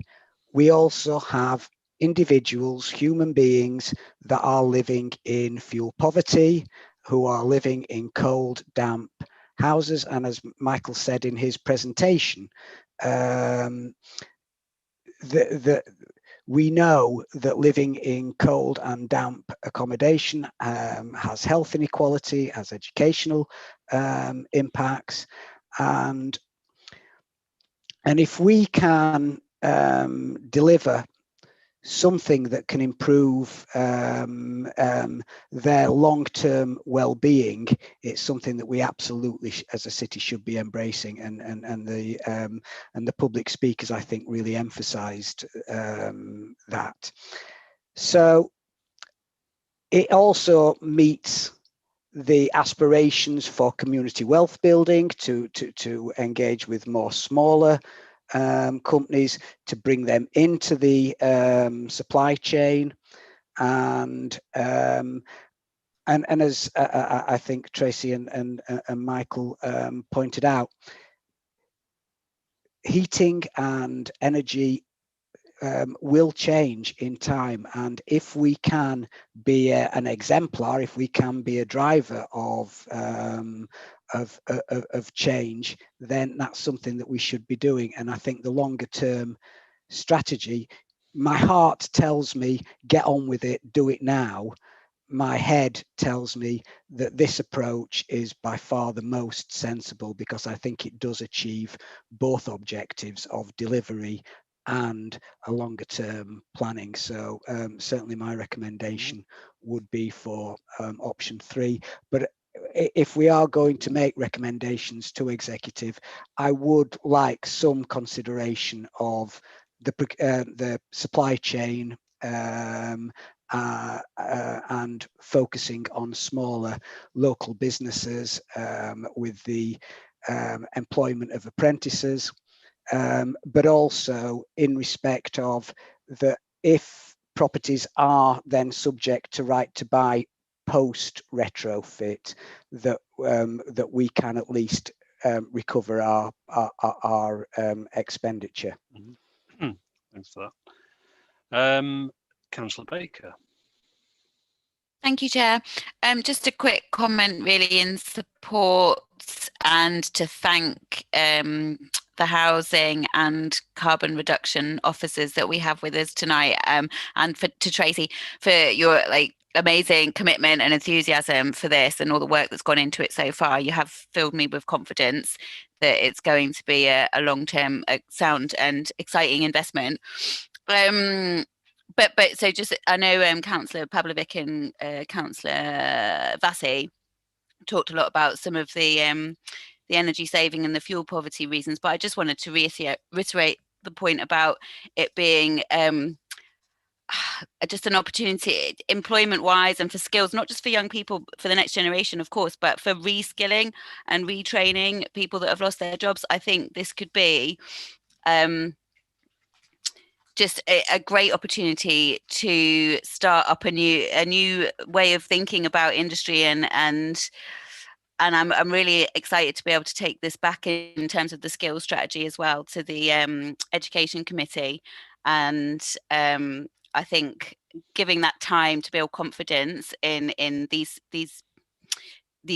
we also have individuals, human beings that are living in fuel poverty, who are living in cold, damp houses. And as Michael said in his presentation, we know that living in cold and damp accommodation has health inequality, has educational impacts, and if we can deliver something that can improve their long-term well-being, it's something that we absolutely, as a city, should be embracing. And the public speakers, I think, really emphasised that. So it also meets the aspirations for community wealth building, to engage with more smaller companies, to bring them into the supply chain, and as I think Tracy and Michael pointed out, heating and energy will change in time, and if we can be an exemplar, if we can be a driver of change, then that's something that we should be doing. And I think the longer term strategy, my heart tells me get on with it, do it now. My head tells me that this approach is by far the most sensible, because I think it does achieve both objectives of delivery and a longer term planning. So certainly my recommendation would be for option 3. But if we are going to make recommendations to executive, I would like some consideration of the supply chain and focusing on smaller local businesses with the employment of apprentices, but also in respect of that if properties are then subject to right to buy post retrofit, that we can at least recover our expenditure. Mm-hmm. Thanks for that. Councillor Baker. Thank you, Chair. Just a quick comment really in support and to thank the housing and carbon reduction officers that we have with us tonight, and to Tracy for your amazing commitment and enthusiasm for this and all the work that's gone into it so far. You have filled me with confidence that it's going to be a long-term, sound and exciting investment. But so just, I know Councillor Pavlovic and Councillor Vassi talked a lot about some of the energy saving and the fuel poverty reasons, but I just wanted to reiterate the point about it being just an opportunity employment wise and for skills, not just for young people, for the next generation, of course, but for reskilling and retraining people that have lost their jobs. I think this could be just a great opportunity to start up a new way of thinking about industry, and I'm really excited to be able to take this back in terms of the skills strategy as well to the Education Committee. And I think giving that time to build confidence in these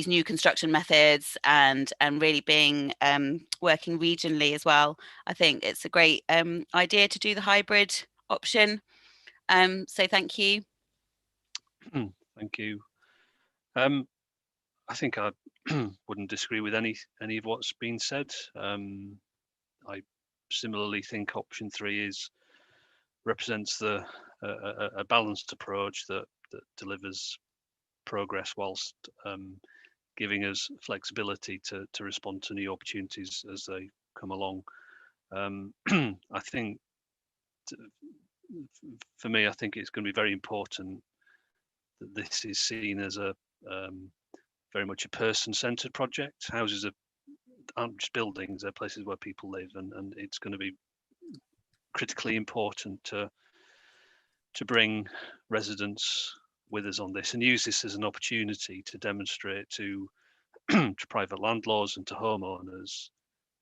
new construction methods and really being working regionally as well. I think it's a great idea to do the hybrid option. So thank you. Thank you. I think I wouldn't disagree with any of what's been said. I similarly think option 3 represents a balanced approach that delivers progress whilst giving us flexibility to respond to new opportunities as they come along. I think for me, I think it's going to be very important that this is seen as a very much a person-centered project. Houses aren't just buildings, they're places where people live, and it's going to be critically important to bring residents with us on this and use this as an opportunity to demonstrate to private landlords and to homeowners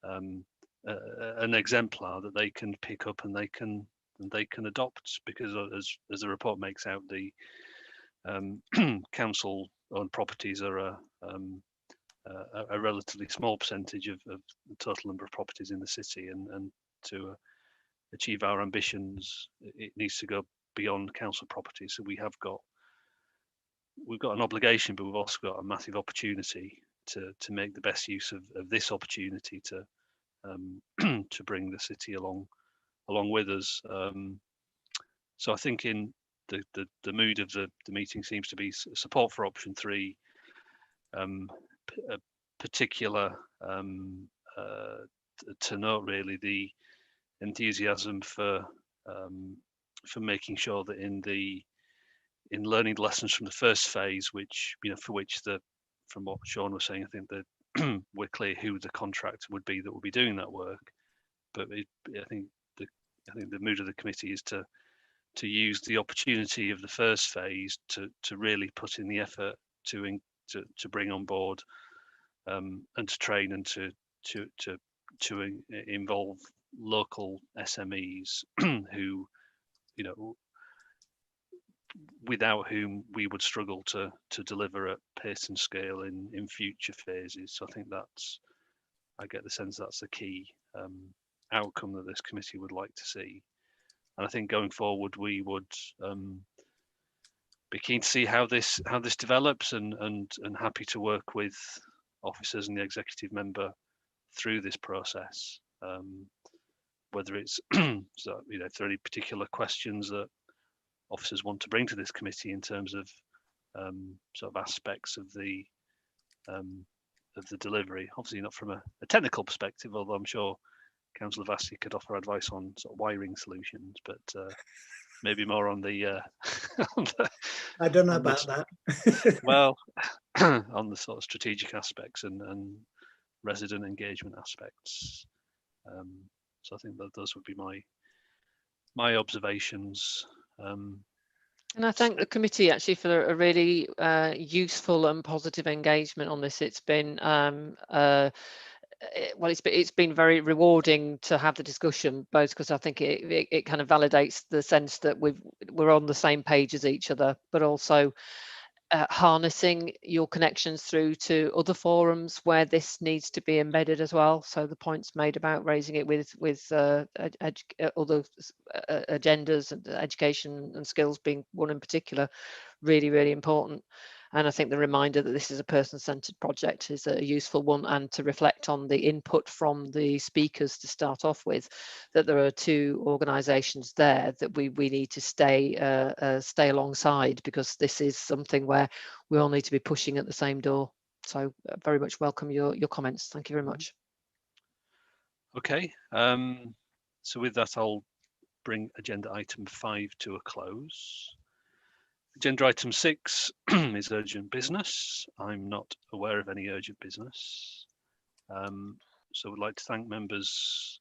an exemplar that they can pick up and they can adopt, because as the report makes out, the council-owned properties are a relatively small percentage of the total number of properties in the city, and to achieve our ambitions, it needs to go beyond council properties. So we've got an obligation, but we've also got a massive opportunity to make the best use of this opportunity to bring the city along with us. So I think in the mood of the meeting seems to be support for option 3, particular to note really the enthusiasm for making sure that in learning the lessons from the first phase, which from what Sean was saying, I think that we're clear who the contractor would be that will be doing that work. But I think the mood of the committee is to use the opportunity of the first phase to really put in the effort to bring on board and to train and to involve local SMEs who, without whom we would struggle to deliver at pace and scale in future phases. So I think I get the sense that's the key outcome that this committee would like to see. And I think going forward, we would be keen to see how this develops, and happy to work with officers and the executive member through this process. Whether it's so, if there are any particular questions that officers want to bring to this committee in terms of sort of aspects of the delivery, obviously not from a technical perspective, although I'm sure Councillor Vassi could offer advice on sort of wiring solutions, but maybe more on the I don't know about that. Well, on the sort of strategic aspects and resident engagement aspects. So I think that those would be my observations. And I thank the committee actually for a really useful and positive engagement on this. It's been it's been very rewarding to have the discussion, both because I think it kind of validates the sense that we're on the same page as each other, but also harnessing your connections through to other forums where this needs to be embedded as well. So the points made about raising it with other agendas, and education and skills being one in particular, really, really important. And I think the reminder that this is a person-centred project is a useful one, and to reflect on the input from the speakers to start off with, that there are two organisations there that we need to stay alongside, because this is something where we all need to be pushing at the same door. So very much welcome your comments. Thank you very much. Okay, so with that, I'll bring agenda item 5 to a close. Agenda item 6 is urgent business. I'm not aware of any urgent business. So I'd like to thank members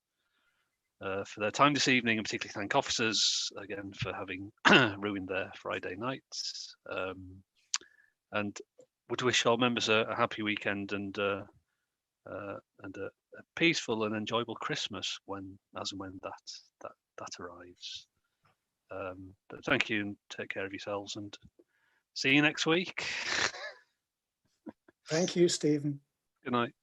for their time this evening, and particularly thank officers again for having ruined their Friday nights. And would wish all members a happy weekend and a peaceful and enjoyable Christmas as and when that arrives. But thank you, and take care of yourselves, and see you next week. Thank you, Stephen. Good night.